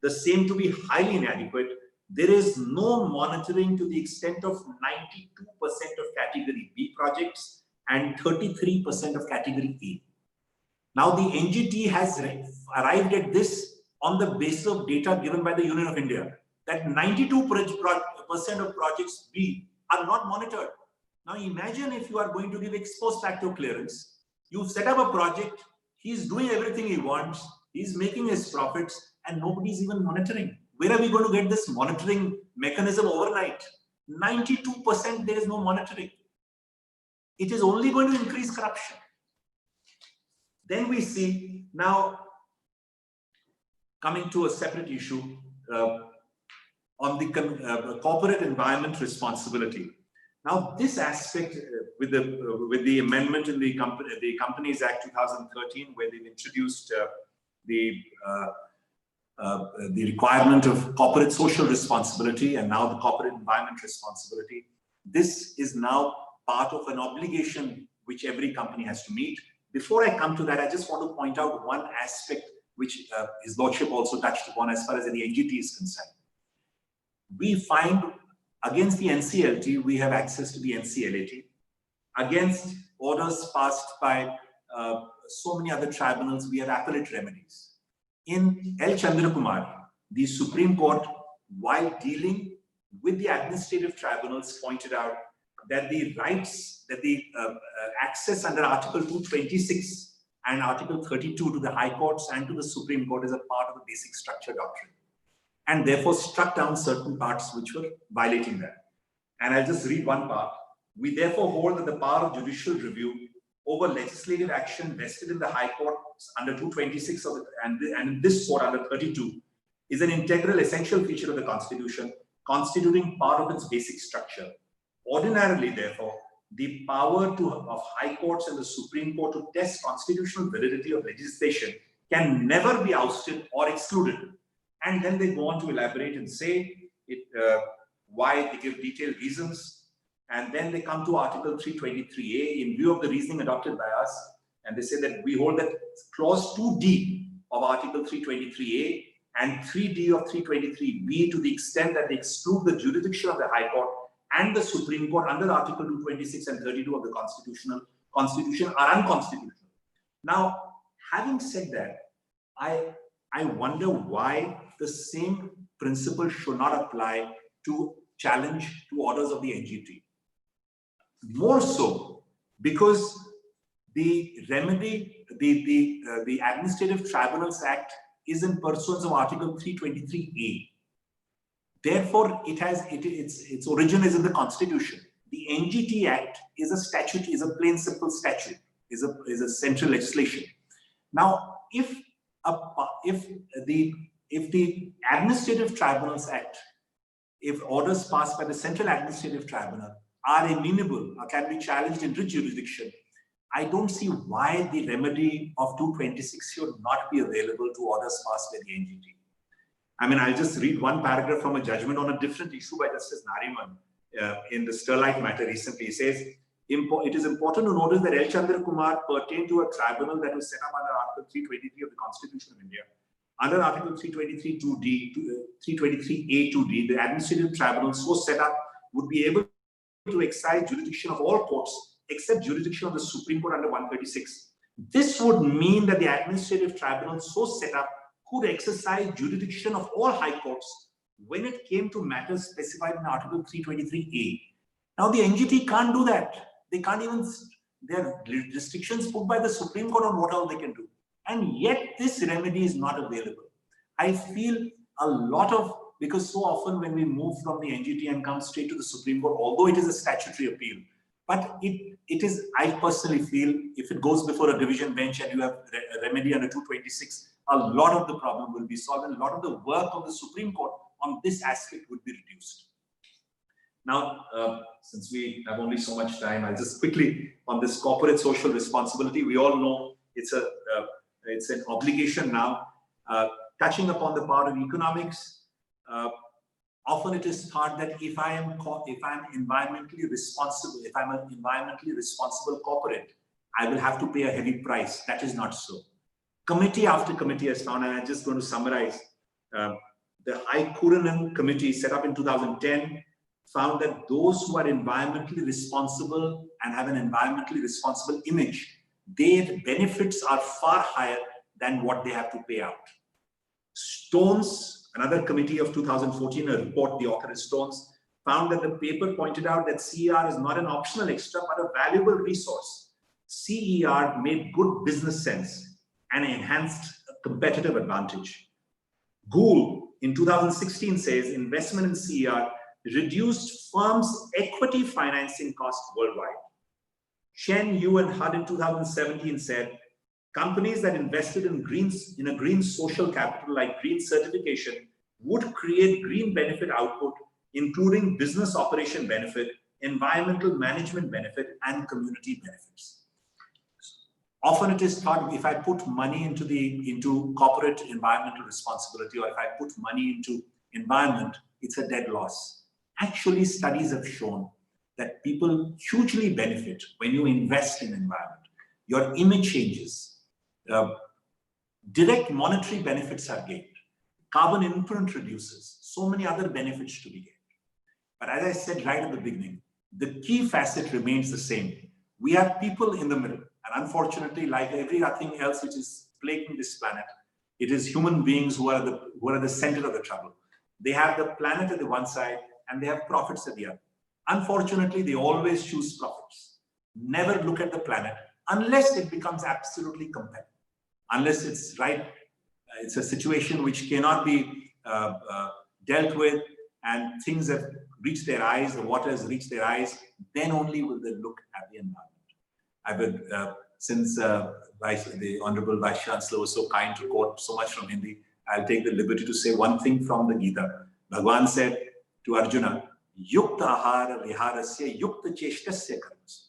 the same to be highly inadequate. There is no monitoring to the extent of 92% of category B projects and 33% of category A. Now the NGT has arrived at this on the basis of data given by the Union of India, that 92% of projects B are not monitored. Now imagine if you are going to give ex post facto clearance, you set up a project, he's doing everything he wants, he's making his profits, and nobody's even monitoring. Where are we going to get this monitoring mechanism overnight? 92% there is no monitoring. It is only going to increase corruption. Then we see, now coming to a separate issue on the corporate environment responsibility. Now, this aspect with the amendment in the Companies Act 2013, where they've introduced the requirement of corporate social responsibility and now the corporate environment responsibility, this is now part of an obligation which every company has to meet. Before I come to that, I just want to point out one aspect which His Lordship also touched upon as far as the NGT is concerned. We find against the NCLT, we have access to the NCLAT. Against orders passed by so many other tribunals, we have appellate remedies. In L. Chandrakumar, the Supreme Court, while dealing with the administrative tribunals, pointed out that the rights, that the access under Article 226 and Article 32 to the High Courts and to the Supreme Court is a part of the basic structure doctrine, and therefore struck down certain parts which were violating that. And I'll just read one part. We therefore hold that the power of judicial review over legislative action vested in the High Court under 226 of the, and in this court under 32 is an integral, essential feature of the Constitution, constituting part of its basic structure. Ordinarily, therefore, the power of High Courts and the Supreme Court to test constitutional validity of legislation can never be ousted or excluded. And then they go on to elaborate and say why, they give detailed reasons. And then they come to Article 323A in view of the reasoning adopted by us. And they say that we hold that Clause 2D of Article 323A and 3D of 323B to the extent that they exclude the jurisdiction of the High Court and the Supreme Court under Article 226 and 32 of the Constitution are unconstitutional. Now, having said that, I wonder why the same principle should not apply to challenge to orders of the NGT. More so because the remedy, the Administrative Tribunals Act is in pursuance of Article 323A. Therefore, its origin is in the Constitution. The NGT Act is a statute, is a plain simple statute, is a central legislation. Now, if the Administrative Tribunals Act, if orders passed by the Central Administrative Tribunal are amenable or can be challenged in writ jurisdiction, I don't see why the remedy of 226 should not be available to orders passed by the NGT. I mean, I'll just read one paragraph from a judgment on a different issue by Justice Nariman in the Sterlite matter recently. He says, it is important to notice that L. Chandra Kumar pertained to a tribunal that was set up under Article 323 of the Constitution of India. Under Article 323A2D, the administrative tribunal so set up would be able to exercise jurisdiction of all courts except jurisdiction of the Supreme Court under 136. This would mean that the administrative tribunal so set up could exercise jurisdiction of all high courts when it came to matters specified in Article 323A. Now the NGT can't do that. They can't even, there are restrictions put by the Supreme Court on what all they can do. And yet this remedy is not available. I feel a lot of, because so often when we move from the NGT and come straight to the Supreme Court, although it is a statutory appeal, but it is, I personally feel, if it goes before a division bench and you have a remedy under 226, a lot of the problem will be solved and a lot of the work of the Supreme Court on this aspect would be reduced. Now, since we have only so much time, I'll just quickly on this corporate social responsibility. We all know it's an obligation now. Touching upon the part of economics, often it is thought that if I'm environmentally responsible, if I'm an environmentally responsible corporate, I will have to pay a heavy price. That is not so. Committee after committee has found, and I'm just going to summarize. The High Court Committee set up in 2010 found that those who are environmentally responsible and have an environmentally responsible image, their benefits are far higher than what they have to pay out. Stones, another committee of 2014, a report, the author is Stones, found that the paper pointed out that CER is not an optional extra, but a valuable resource. CER made good business sense and enhanced a competitive advantage. Gould in 2016 says investment in CER reduced firms' equity financing costs worldwide. Chen, Yu, and Hud in 2017 said companies that invested in a green social capital like green certification would create green benefit output, including business operation benefit, environmental management benefit, and community benefits. Often it is thought if I put money into corporate environmental responsibility, or if I put money into environment, it's a dead loss. Actually, studies have shown that people hugely benefit when you invest in environment. Your image changes. Direct monetary benefits are gained. Carbon imprint reduces. So many other benefits to be gained. But as I said right at the beginning, the key facet remains the same. We have people in the middle. And unfortunately, like everything else which is plaguing this planet, it is human beings who are the center of the trouble. They have the planet at the one side and they have profits at the other. Unfortunately, they always choose profits. Never look at the planet unless it becomes absolutely compelling. Unless it's right, it's a situation which cannot be dealt with and things have reached their eyes, the water has reached their eyes, then only will they look at the environment. I would, since the Honorable Vice Chancellor was so kind to quote so much from Hindi, I'll take the liberty to say one thing from the Gita. Bhagwan said to Arjuna, Yukta ahara viharasya yukta cheshtasya karmas,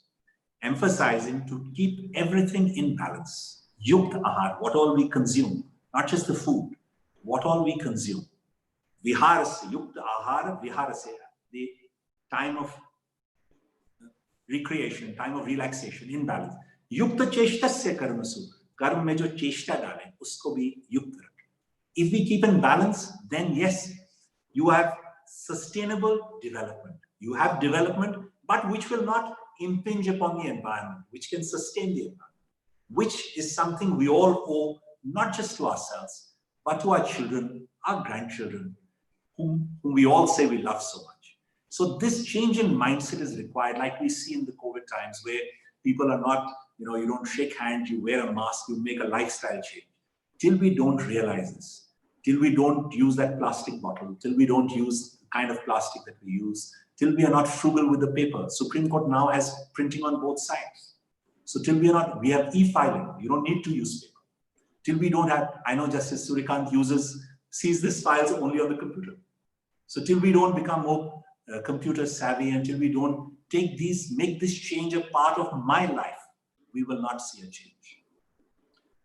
emphasizing to keep everything in balance. Yukta ahara, what all we consume, not just the food, what all we consume. Viharasya, yukta ahara viharasya, the time of recreation, time of relaxation, in balance. Yukta cheshtasya karmasu, karma mein jo cheshta dale, usko bhi yukta rakhe. If we keep in balance, then yes, you have sustainable development. You have development, but which will not impinge upon the environment, which can sustain the environment, which is something we all owe, not just to ourselves, but to our children, our grandchildren, whom we all say we love so much. So this change in mindset is required, like we see in the COVID times, where people are not, you don't shake hands, you wear a mask, you make a lifestyle change. Till we don't realize this, till we don't use that plastic bottle, till we don't use the kind of plastic that we use, till we are not frugal with the paper. Supreme Court now has printing on both sides. So till we are not, we have e-filing. You don't need to use paper. Till we don't have, I know Justice Surya Kant sees these files only on the computer. So till we don't become more computer savvy, until we don't make this change a part of my life, we will not see a change.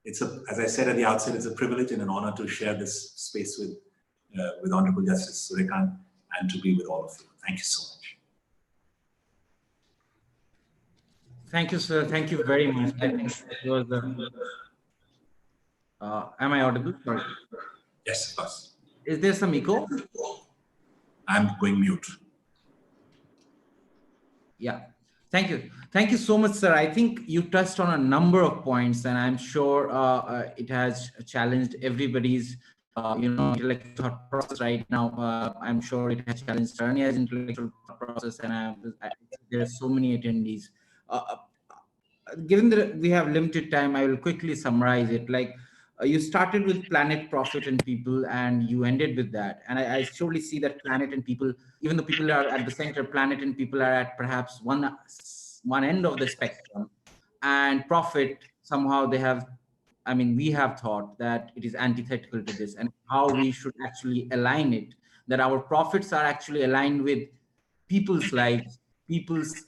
As I said at the outset, it's a privilege and an honor to share this space with Honorable Justice Surya Kant and to be with all of you. Thank you so much. Thank you, sir. Thank you very much. I think it was am I audible? Sorry. Yes, of course. Is there some echo? I'm going mute. Yeah. Thank you. Thank you so much, sir. I think you touched on a number of points, and I'm sure it has challenged everybody's intellectual process right now. I'm sure it has challenged Sarania's intellectual process, and there are so many attendees. Given that we have limited time, I will quickly summarize it. Like you started with planet, profit, and people, and you ended with that. And I surely see that planet and people, even though people are at the center, planet and people are at perhaps one end of the spectrum, and profit, somehow they have, we have thought that it is antithetical to this, and how we should actually align it, that our profits are actually aligned with people's lives, people's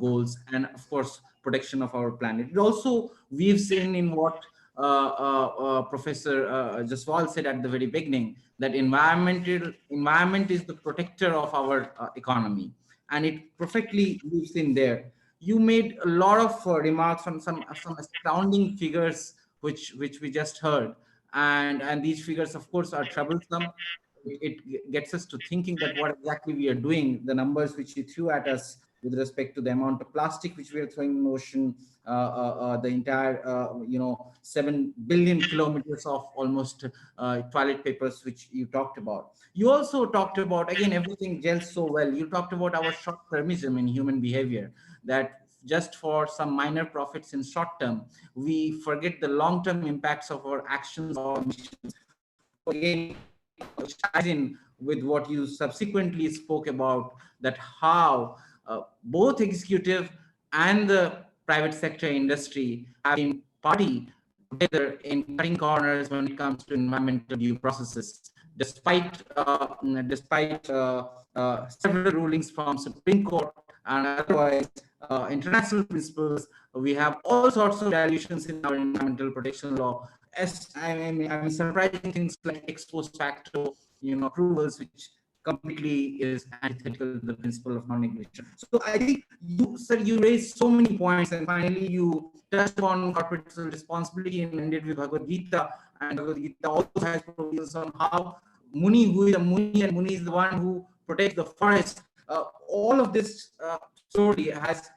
goals, and of course, protection of our planet. It also weaves in what Professor Jaswal said at the very beginning, that environment is the protector of our economy, and it perfectly weaves in there. You made a lot of remarks on some astounding figures which we just heard, and these figures, of course, are troublesome. It gets us to thinking that what exactly we are doing. The numbers which you threw at us with respect to the amount of plastic which we are throwing in the ocean, the entire 7 billion kilometers of almost toilet papers which you talked about. You also talked about, again, everything gels so well. You talked about our short-termism in human behavior, that just for some minor profits in short term, we forget the long-term impacts of our actions or missions. Again, ties in with what you subsequently spoke about, that how both executive and the private sector industry have been party together in cutting corners when it comes to environmental due processes, despite several rulings from Supreme Court and otherwise international principles. We have all sorts of dilutions in our environmental protection law. Surprising things like ex post facto, approvals, which completely is antithetical to the principle of non-negligence. So I think you raised so many points, and finally you touched on corporate social responsibility and ended with Bhagavad Gita. And Bhagavad Gita also has provisions on how Muni, who is a Muni, and Muni is the one who protects the forest. All of this story has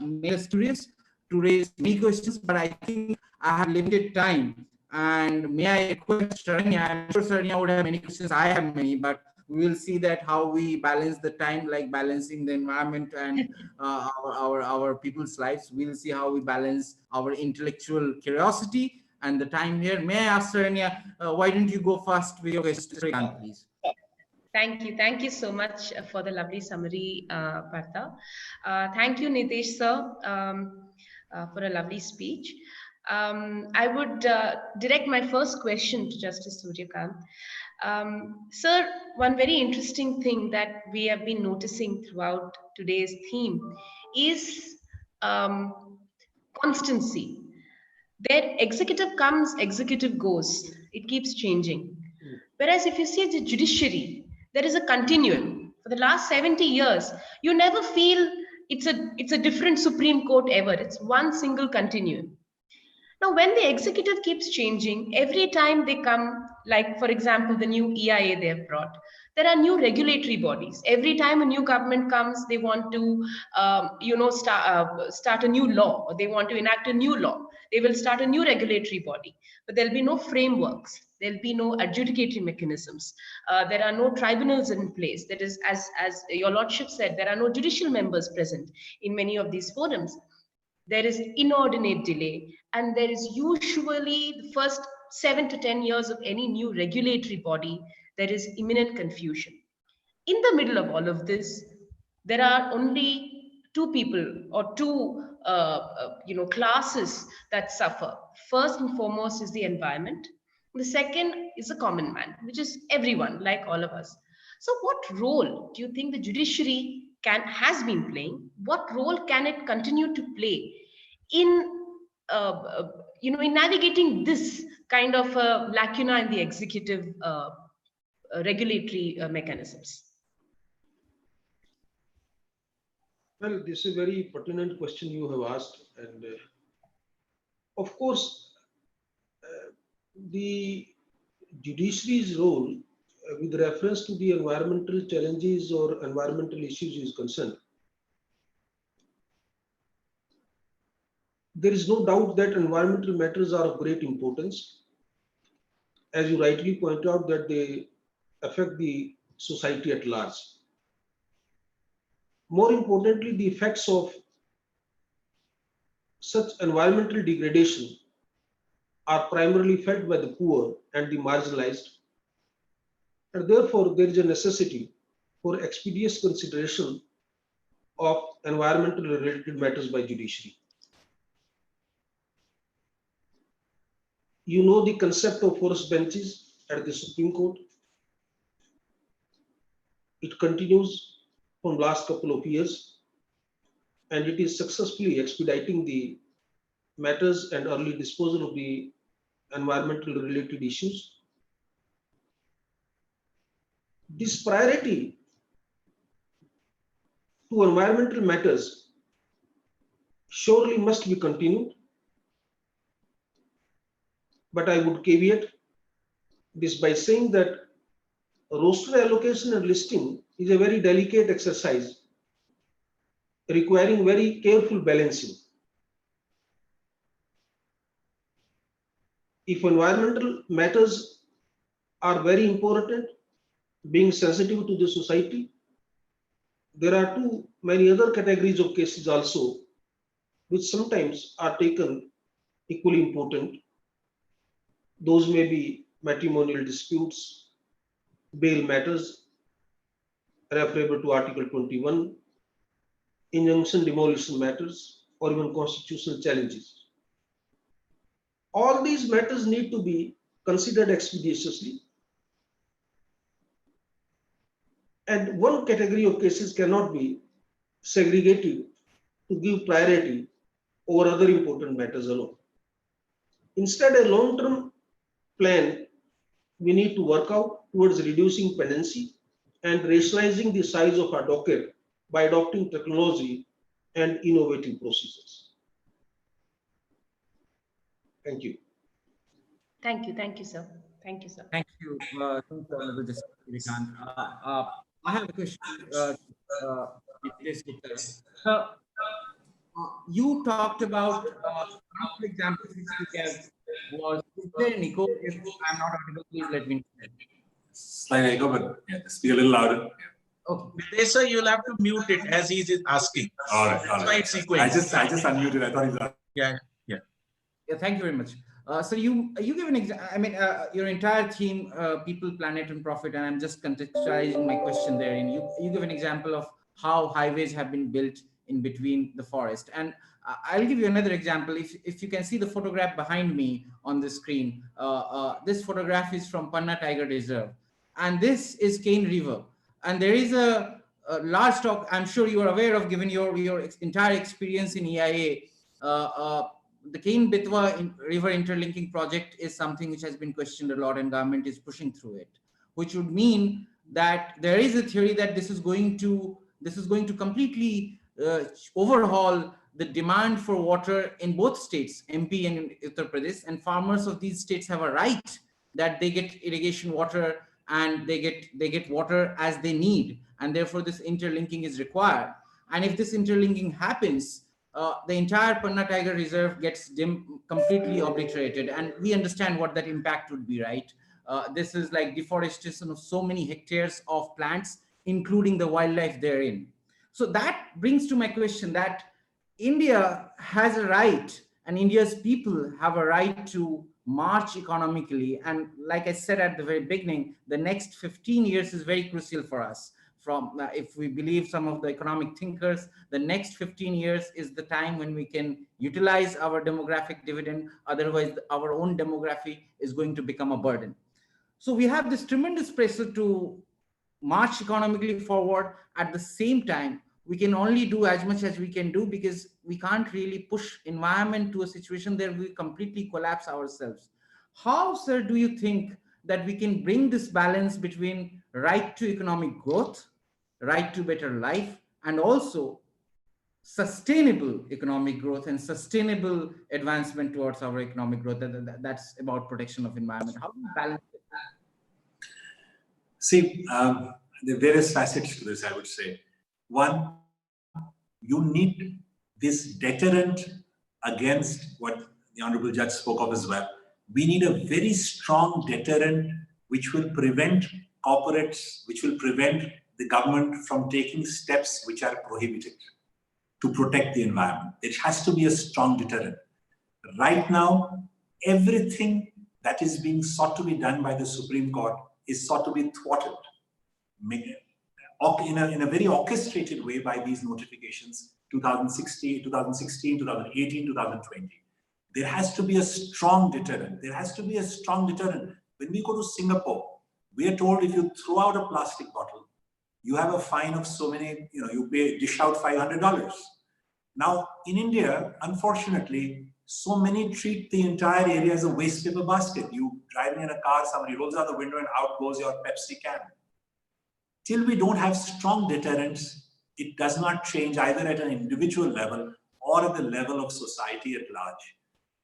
made us curious to raise many questions, but I think I have limited time. And may I request Sarania? I'm sure Sarania would have many questions. I have many, but we will see that how we balance the time, like balancing the environment and our people's lives. We'll see how we balance our intellectual curiosity and the time here. May I ask Sarania, why don't you go first with your questions, please? Thank you so much for the lovely summary, Partha. Thank you, Nidhesh sir, for a lovely speech. I would direct my first question to Justice Surya Kant. Sir, one very interesting thing that we have been noticing throughout today's theme is constancy. There, executive comes, executive goes. It keeps changing. Whereas if you see the judiciary, there is a continuum. For the last 70 years, you never feel it's a different Supreme Court ever. It's one single continuum. Now, when the executive keeps changing, every time they come, like, for example, the new EIA they have brought, there are new regulatory bodies. Every time a new government comes, they want to, start a new law, or they want to enact a new law. They will start a new regulatory body, but there'll be no frameworks. There'll be no adjudicatory mechanisms. There are no tribunals in place. That is, as your lordship said, there are no judicial members present in many of these forums. There is inordinate delay, and there is usually the first 7 to 10 years of any new regulatory body, there is imminent confusion. in the middle of all of this, there are only two people or two classes that suffer. First and foremost is the environment. The second is the common man, which is everyone, like all of us. So what role do you think the judiciary has been playing? What role can it continue to play in in navigating this kind of lacuna in the executive regulatory mechanisms? Well, this is a very pertinent question you have asked, and of course, the judiciary's role with reference to the environmental challenges or environmental issues is concerned. There is no doubt that environmental matters are of great importance. As you rightly point out, that they affect the society at large. More importantly, the effects of such environmental degradation are primarily felt by the poor and the marginalized, and therefore there is a necessity for expeditious consideration of environmental related matters by judiciary. You know the concept of forest benches at the Supreme Court. It continues from last couple of years, and it is successfully expediting the matters and early disposal of the environmental related issues. This priority to environmental matters surely must be continued, but I would caveat this by saying that roster allocation and listing is a very delicate exercise requiring very careful balancing. If environmental matters are very important, being sensitive to the society, there are too many other categories of cases also, which sometimes are taken equally important. Those may be matrimonial disputes, bail matters, referable to Article 21, injunction demolition matters, or even constitutional challenges. All these matters need to be considered expeditiously, and one category of cases cannot be segregated to give priority over other important matters alone. Instead, a long-term plan we need to work out towards reducing pendency and rationalizing the size of our docket by adopting technology and innovative procedures. Thank you. Thank you, sir. Thank you, sir. Thank you, Honorable Justice Surya Kant. I have a question, Nidhesh Gupta. You talked about one of the examples which you gave was, is there an echo? If I'm not audible, please let me know. Slight echo, but yeah, speak a little louder. Yeah. Okay. Nidhesh, you'll have to mute it as he's asking. All right. That's why it's echoing. I just unmuted. I thought he was. Yeah, thank you very much. So you give an example. I mean, your entire theme, people, planet, and profit, and I'm just contextualizing my question there. And you give an example of how highways have been built in between the forest. And I'll give you another example. If you can see the photograph behind me on the screen, this photograph is from Panna Tiger Reserve, and this is Cane River. And there is a large stock. I'm sure you are aware of, given your entire experience in EIA. The Cane Betwa River Interlinking Project is something which has been questioned a lot, and government is pushing through it, which would mean that there is a theory that this is going to completely overhaul the demand for water in both states, MP and Uttar Pradesh, and farmers of these states have a right that they get irrigation water and they get water as they need, and therefore this interlinking is required. And if this interlinking happens, the entire Panna Tiger Reserve gets completely obliterated, and we understand what that impact would be, right? This is like deforestation of so many hectares of plants, including the wildlife therein. So that brings to my question that India has a right, and India's people have a right to march economically. And like I said at the very beginning, the next 15 years is very crucial for us. if we believe some of the economic thinkers, the next 15 years is the time when we can utilize our demographic dividend. Otherwise, our own demography is going to become a burden. So we have this tremendous pressure to march economically forward. At the same time, we can only do as much as we can do, because we can't really push environment to a situation where we completely collapse ourselves. How, sir, do you think that we can bring this balance between right to economic growth, right to better life, and also sustainable economic growth and sustainable advancement towards our economic growth? That's about protection of environment. How do you balance it? See, there are various facets to this, I would say. One, you need this deterrent against what the Honorable Judge spoke of as well. We need a very strong deterrent which will prevent corporates, which will prevent the government from taking steps which are prohibited to protect the environment. It has to be a strong deterrent. Right now, everything that is being sought to be done by the Supreme Court is sought to be thwarted in a very orchestrated way by these notifications, 2016, 2018, 2020. There has to be a strong deterrent. There has to be a strong deterrent. When we go to Singapore, we are told if you throw out a plastic bottle, you have a fine of so many, you dish out $500. Now, in India, unfortunately, so many treat the entire area as a waste paper basket. You driving in a car, somebody rolls out the window and out goes your Pepsi can. Till we don't have strong deterrents, it does not change either at an individual level or at the level of society at large.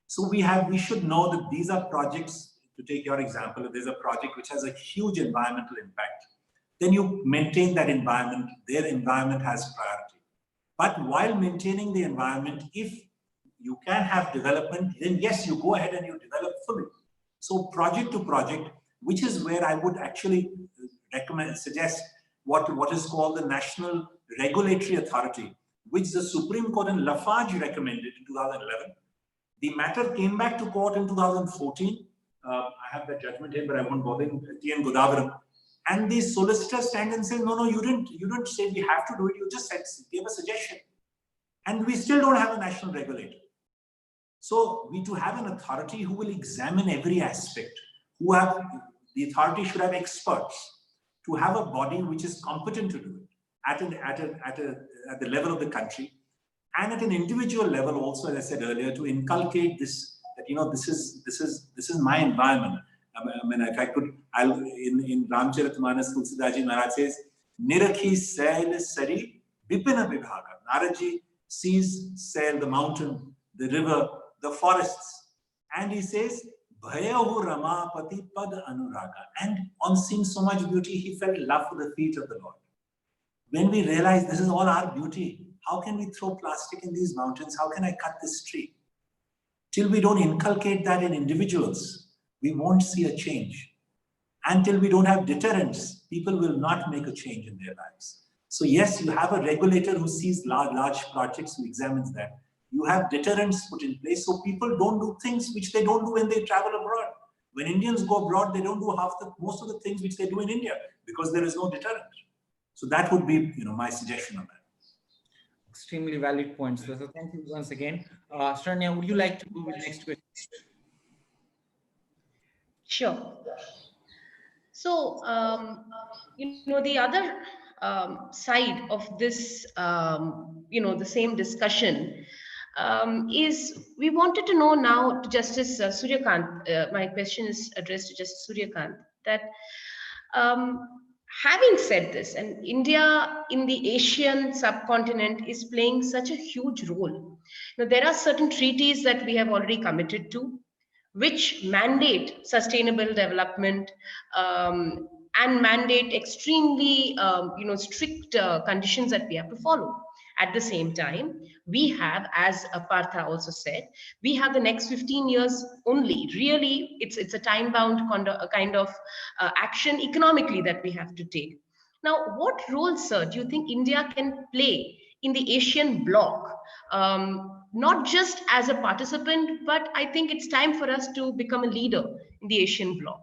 So we should know that these are projects. To take your example, if there's a project which has a huge environmental impact, then you maintain that environment. Their environment has priority. But while maintaining the environment, if you can have development, then yes, you go ahead and you develop fully. So project to project, which is where I would actually suggest what is called the National Regulatory Authority, which the Supreme Court in Lafarge recommended in 2011. The matter came back to court in 2014. I have that judgment here, but I won't bother. T.N. Godavaram. And the solicitor stand and say, no, you didn't say we have to do it. You just gave a suggestion. And we still don't have a national regulator. So we to have an authority who will examine every aspect, the authority should have experts, to have a body which is competent to do it at the level of the country, and at an individual level also, as I said earlier, to inculcate this, that this is my environment. I mean, if I could, in Ramcharitmanas, Tulsidaji Maharaj says, Nirakhi Sail Sari Vipina Vibhaga. Naraji sees sail, the mountain, the river, the forests, and he says, Bhayahu Ramapati Pad Anuraga. And on seeing so much beauty, he felt love for the feet of the Lord. When we realize this is all our beauty, how can we throw plastic in these mountains? How can I cut this tree? Till we don't inculcate that in individuals, we won't see a change. Until we don't have deterrents, people will not make a change in their lives. So yes, you have a regulator who sees large projects, who examines that. You have deterrents put in place so people don't do things which they don't do when they travel abroad. When Indians go abroad, they don't do most of the things which they do in India because there is no deterrent. So that would be my suggestion on that. Extremely valid points. So thank you once again. Sharanya, would you like to go with the next question? Sure. So, the other side of this, the same discussion is we wanted to know now to Justice Surya Kant. My question is addressed to Justice Surya Kant, that having said this, and India in the Asian subcontinent is playing such a huge role. Now, there are certain treaties that we have already committed to, which mandate sustainable development and mandate extremely, strict conditions that we have to follow. At the same time, we have, as Partha also said, we have the next 15 years only. Really, it's a time-bound kind of action economically that we have to take. Now, what role, sir, do you think India can play in the Asian bloc? Not just as a participant, but I think it's time for us to become a leader in the Asian bloc.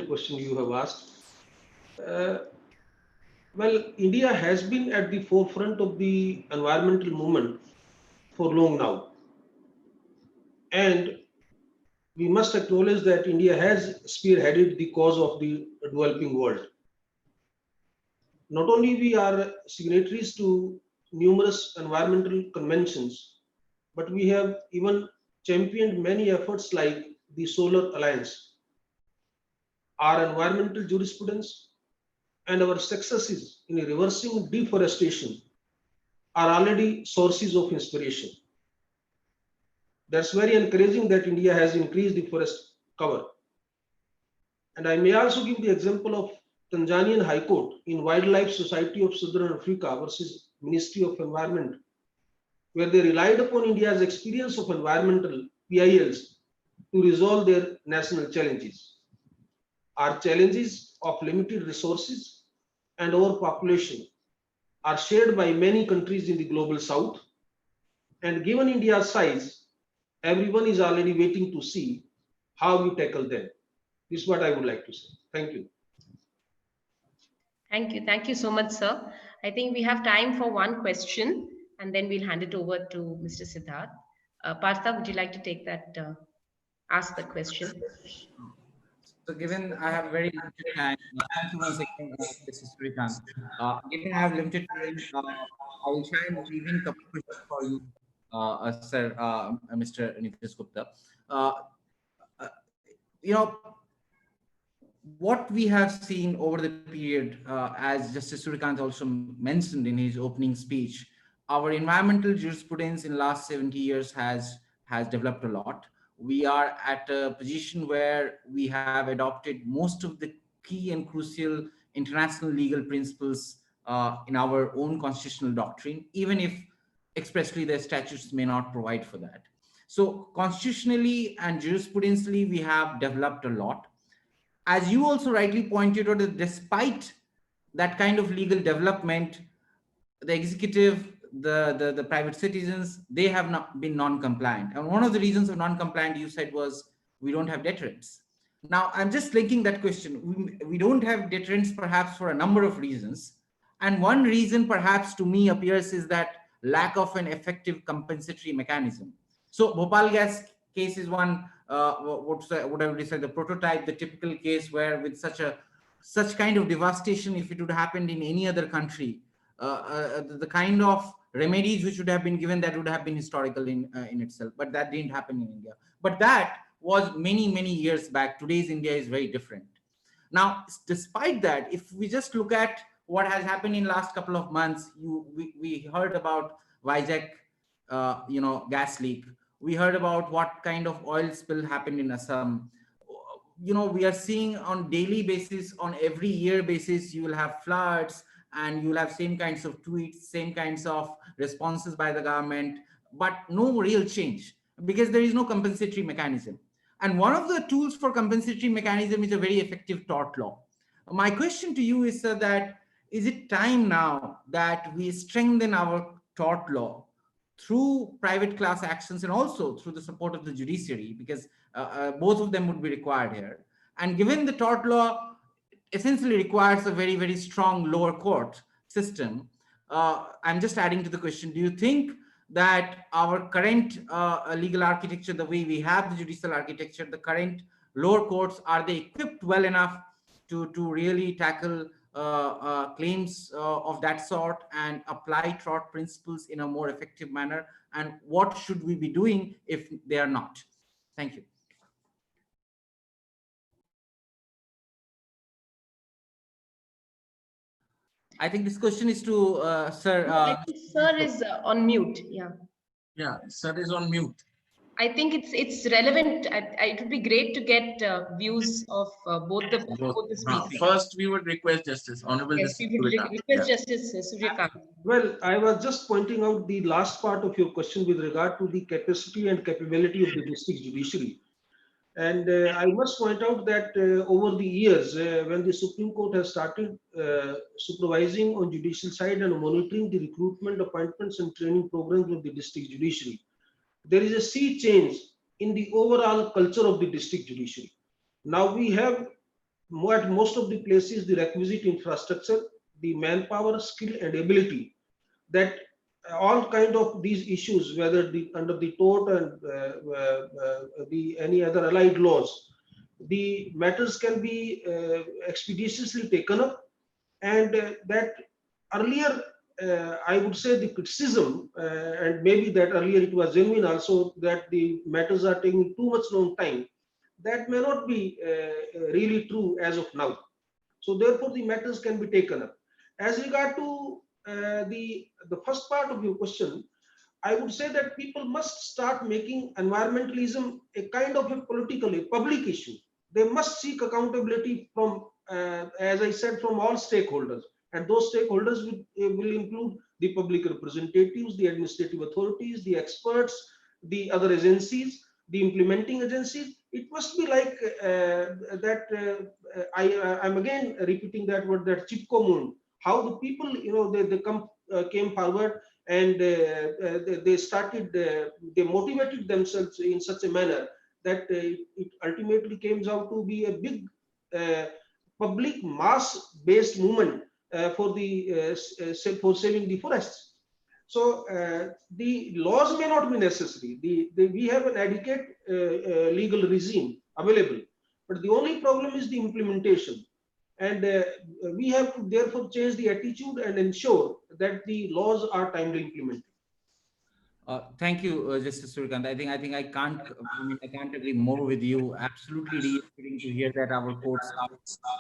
question you have asked. Well, India has been at the forefront of the environmental movement for long now. And we must acknowledge that India has spearheaded the cause of the developing world. Not only we are signatories to numerous environmental conventions, but we have even championed many efforts like the Solar Alliance. Our environmental jurisprudence and our successes in reversing deforestation are already sources of inspiration. That's very encouraging that India has increased the forest cover. And I may also give the example of Tanzanian High Court in Wildlife Society of Southern Africa versus Ministry of Environment, where they relied upon India's experience of environmental PILs to resolve their national challenges. Our challenges of limited resources and overpopulation are shared by many countries in the global south. And given India's size, everyone is already waiting to see how we tackle them. This is what I would like to say. Thank you. Thank you. Thank you so much, sir. I think we have time for one question, and then we'll hand it over to Mr. Siddharth. Partha, would you like to take that, ask the question? So given I have very limited time, thank you once again, this is Surya Kant. Given I have limited time, I will try and weave in a couple of questions for you, Sir, Mr. Nidhesh Gupta. You know, what we have seen over the period, as Justice Surya Kant also mentioned in his opening speech, our environmental jurisprudence in the last 70 years has developed a lot. We are at a position where we have adopted most of the key and crucial international legal principles in our own constitutional doctrine, even if expressly the statutes may not provide for that. So constitutionally and jurisprudentially, we have developed a lot. As you also rightly pointed out, that despite that kind of legal development, the executive, the private citizens, they have not been non-compliant. And one of the reasons of non-compliant, you said, was we don't have deterrents. Now, I'm just linking that question. We don't have deterrents perhaps for a number of reasons. And one reason perhaps to me appears is that lack of an effective compensatory mechanism. So Bhopal gas case is one, what I would say, the prototype, the typical case where with such kind of devastation, if it would have happened in any other country, the kind of remedies which would have been given, that would have been historical in itself, but that didn't happen in India. But that was many, many years back. Today's India is very different. Now, despite that, if we just look at what has happened in last couple of months, we heard about Vizag, gas leak. We heard about what kind of oil spill happened in Assam. We are seeing on daily basis, on every year basis, you will have floods, and you will have same kinds of tweets, same kinds of responses by the government, but no real change because there is no compensatory mechanism. And one of the tools for compensatory mechanism is a very effective tort law. My question to you is, sir, that is it time now that we strengthen our tort law through private class actions and also through the support of the judiciary, because both of them would be required here. And given the tort law essentially requires a very, very strong lower court system, I'm just adding to the question, do you think that our current legal architecture, the way we have the judicial architecture, the current lower courts, are they equipped well enough to really tackle claims of that sort and apply tort principles in a more effective manner? And what should we be doing if they are not? Thank you. I think this question is to Sir. I think Sir is on mute. Yeah. Yeah, Sir is on mute. I think it's relevant. It would be great to get views of both the speakers. First, we would request Justice Hon'ble Yes, Mr. we would request Justice Surya Kant. Well, I was just pointing out the last part of your question with regard to the capacity and capability of the district judiciary. And I must point out that over the years, when the Supreme Court has started supervising on judicial side and monitoring the recruitment, appointments and training programs of the district judiciary, there is a sea change in the overall culture of the district judiciary. Now we have at most of the places the requisite infrastructure, the manpower, skill and ability, that all kind of these issues, whether under the tort and the any other allied laws, the matters can be expeditiously taken up, and that earlier, I would say the criticism, and maybe that earlier it was genuine also, that the matters are taking too much long time, that may not be really true as of now. So therefore the matters can be taken up. As regard to the first part of your question, I would say that people must start making environmentalism a kind of a political, a public issue. They must seek accountability from, as I said, from all stakeholders. And those stakeholders will include the public representatives, the administrative authorities, the experts, the other agencies, the implementing agencies. It must be like that. I'm again repeating that word, that Chipko how the people, they came forward, and they started, they motivated themselves in such a manner that it ultimately came out to be a big public mass based movement for saving the forests. So the laws may not be necessary. We have an adequate legal regime available, but the only problem is the implementation. And we have to therefore change the attitude and ensure that the laws are timely implemented. Thank you, Justice Surya Kant. I think I can't agree more with you. Absolutely reassuring to hear that our courts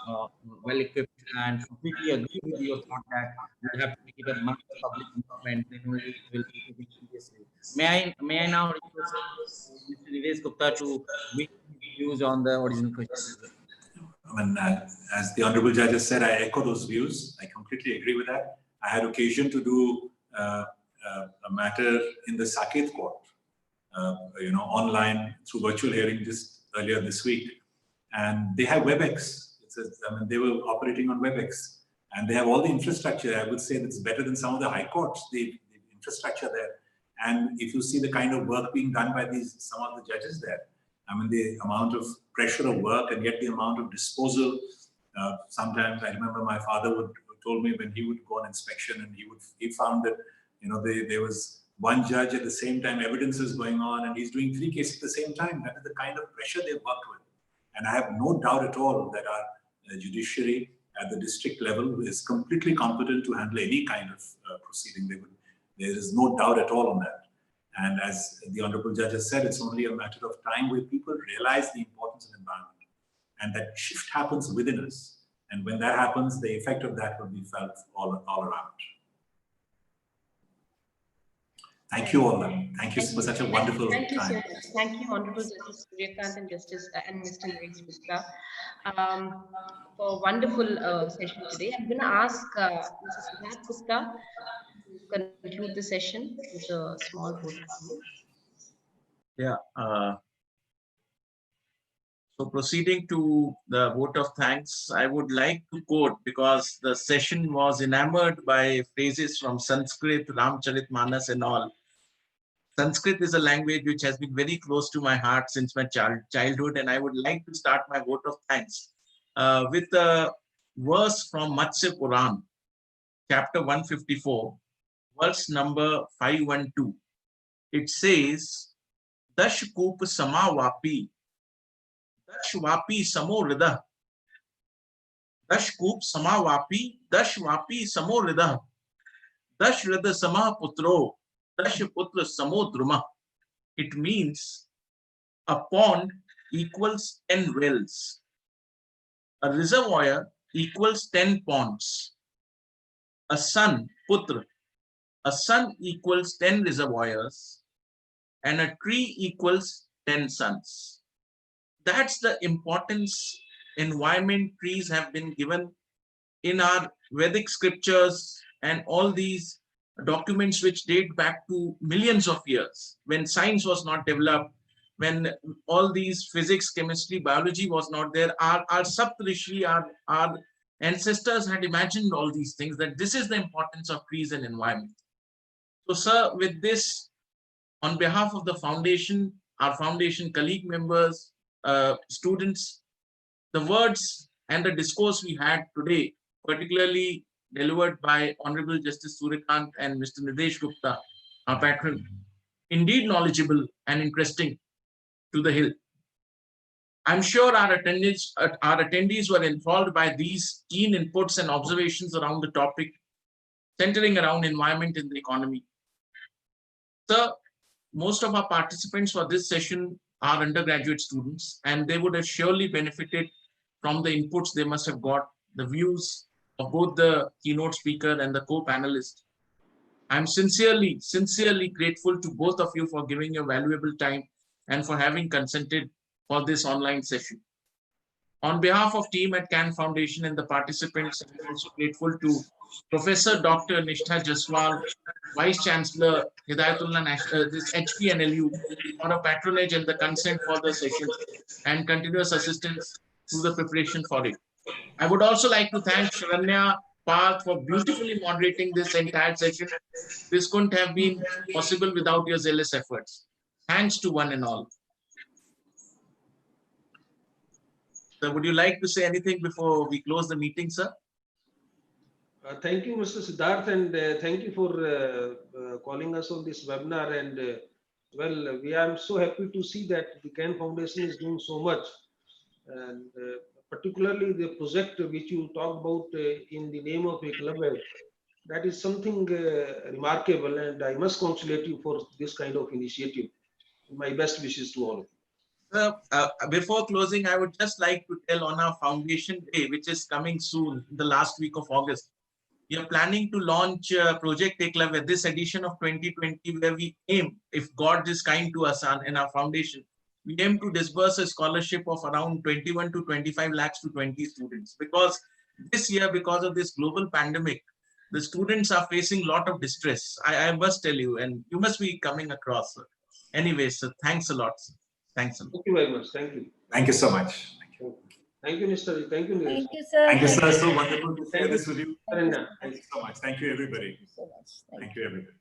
are well equipped, and completely agree with your thought that we have to make it a mass public movement, then only it will be taken seriously. May I now request Mr. Nidhesh Gupta to make views on the original question? I mean, as the Honorable Judge has said, I echo those views. I completely agree with that. I had occasion to do a matter in the Saket court, online through virtual hearing just earlier this week, and they have WebEx. They were operating on WebEx, and they have all the infrastructure. I would say that's better than some of the high courts. The infrastructure there, and if you see the kind of work being done by some of the judges there, the amount of pressure of work and yet the amount of disposal. Sometimes I remember my father told me when he would go on inspection, and he found that there was one judge at the same time, evidence is going on, and he's doing 3 cases at the same time. That is the kind of pressure they've worked with. And I have no doubt at all that our judiciary at the district level is completely competent to handle any kind of proceeding. There is no doubt at all on that. And as the Honorable Judge has said, it's only a matter of time where people realize the importance of environment, and that shift happens within us. And when that happens, the effect of that will be felt all around. Thank you all. Thank you for such a wonderful time. Thank you so much. Thank you, Honorable Justice Surya Kant and Mr. Nidhesh Gupta, for a wonderful session today. I'm going to ask Mr. Surya Gupta to conclude the session with a small vote. Yeah. So proceeding to the vote of thanks, I would like to quote, because the session was enamored by phrases from Sanskrit, Ramcharitmanas and all. Sanskrit is a language which has been very close to my heart since my childhood, and I would like to start my vote of thanks with a verse from Matsya Puran, chapter 154, verse number 512. It says, Dash Kup Samavapi, Dash Vapi Samorida, Dash Kup Samavapi, Dash Vapi Samorida, Dash Rida Sama Putro, Dash Putra Samodruma. It means a pond equals 10 wells, a reservoir equals 10 ponds, a son, Putra, a son equals 10 reservoirs, and a tree equals 10 sons. That's the importance environment trees have been given in our Vedic scriptures and all these documents which date back to millions of years, when science was not developed, when all these physics, chemistry, biology was not there. Our Saptarishi, our ancestors had imagined all these things, that this is the importance of trees and environment. So, sir, with this, on behalf of the foundation, our foundation colleague members, students, the words and the discourse we had today, particularly delivered by Honorable Justice Surya Kant and Mr. Nidhesh Gupta, our patron, indeed knowledgeable and interesting to the hilt. I'm sure our attendees were enthralled by these keen inputs and observations around the topic centering around environment in the economy. Sir, most of our participants for this session are undergraduate students, and they would have surely benefited from the inputs they must have got, the views of both the keynote speaker and the co-panelist. I'm sincerely grateful to both of you for giving your valuable time and for having consented for this online session. On behalf of team at Can Foundation and the participants, I'm also grateful to Professor Dr. Nishtha Jaswal, Vice Chancellor Hidayatullah this HPNLU, for her patronage and the consent for the session and continuous assistance through the preparation for it. I would also like to thank Sharanya Parth for beautifully moderating this entire session. This couldn't have been possible without your zealous efforts. Thanks to one and all. So would you like to say anything before we close the meeting, sir? Thank you, Mr. Siddharth, and thank you for calling us on this webinar. And well, we are so happy to see that the Can Foundation is doing so much, and particularly the project which you talked about in the name of Eklavya. That is something remarkable, and I must congratulate you for this kind of initiative. My best wishes to all of you. Before closing, I would just like to tell on our Foundation Day, which is coming soon, the last week of August, we are planning to launch Project Eklavya, this edition of 2020, where we aim, if God is kind to us in our foundation, we aim to disburse a scholarship of around 21 to 25 lakhs to 20 students. Because this year, because of this global pandemic, the students are facing a lot of distress. I must tell you, and you must be coming across. Sir. Anyway, sir, thanks a lot. Sir. Thanks a lot. Thank you very much. Thank you. Thank you so much. Thank you, Mr. Thank you, Nilesh. Thank you, sir. Thank you, sir. So wonderful to share Thank this with you. Sharanya. Thank you so much. Thank you, everybody. Thank you so much. Thank you, everybody.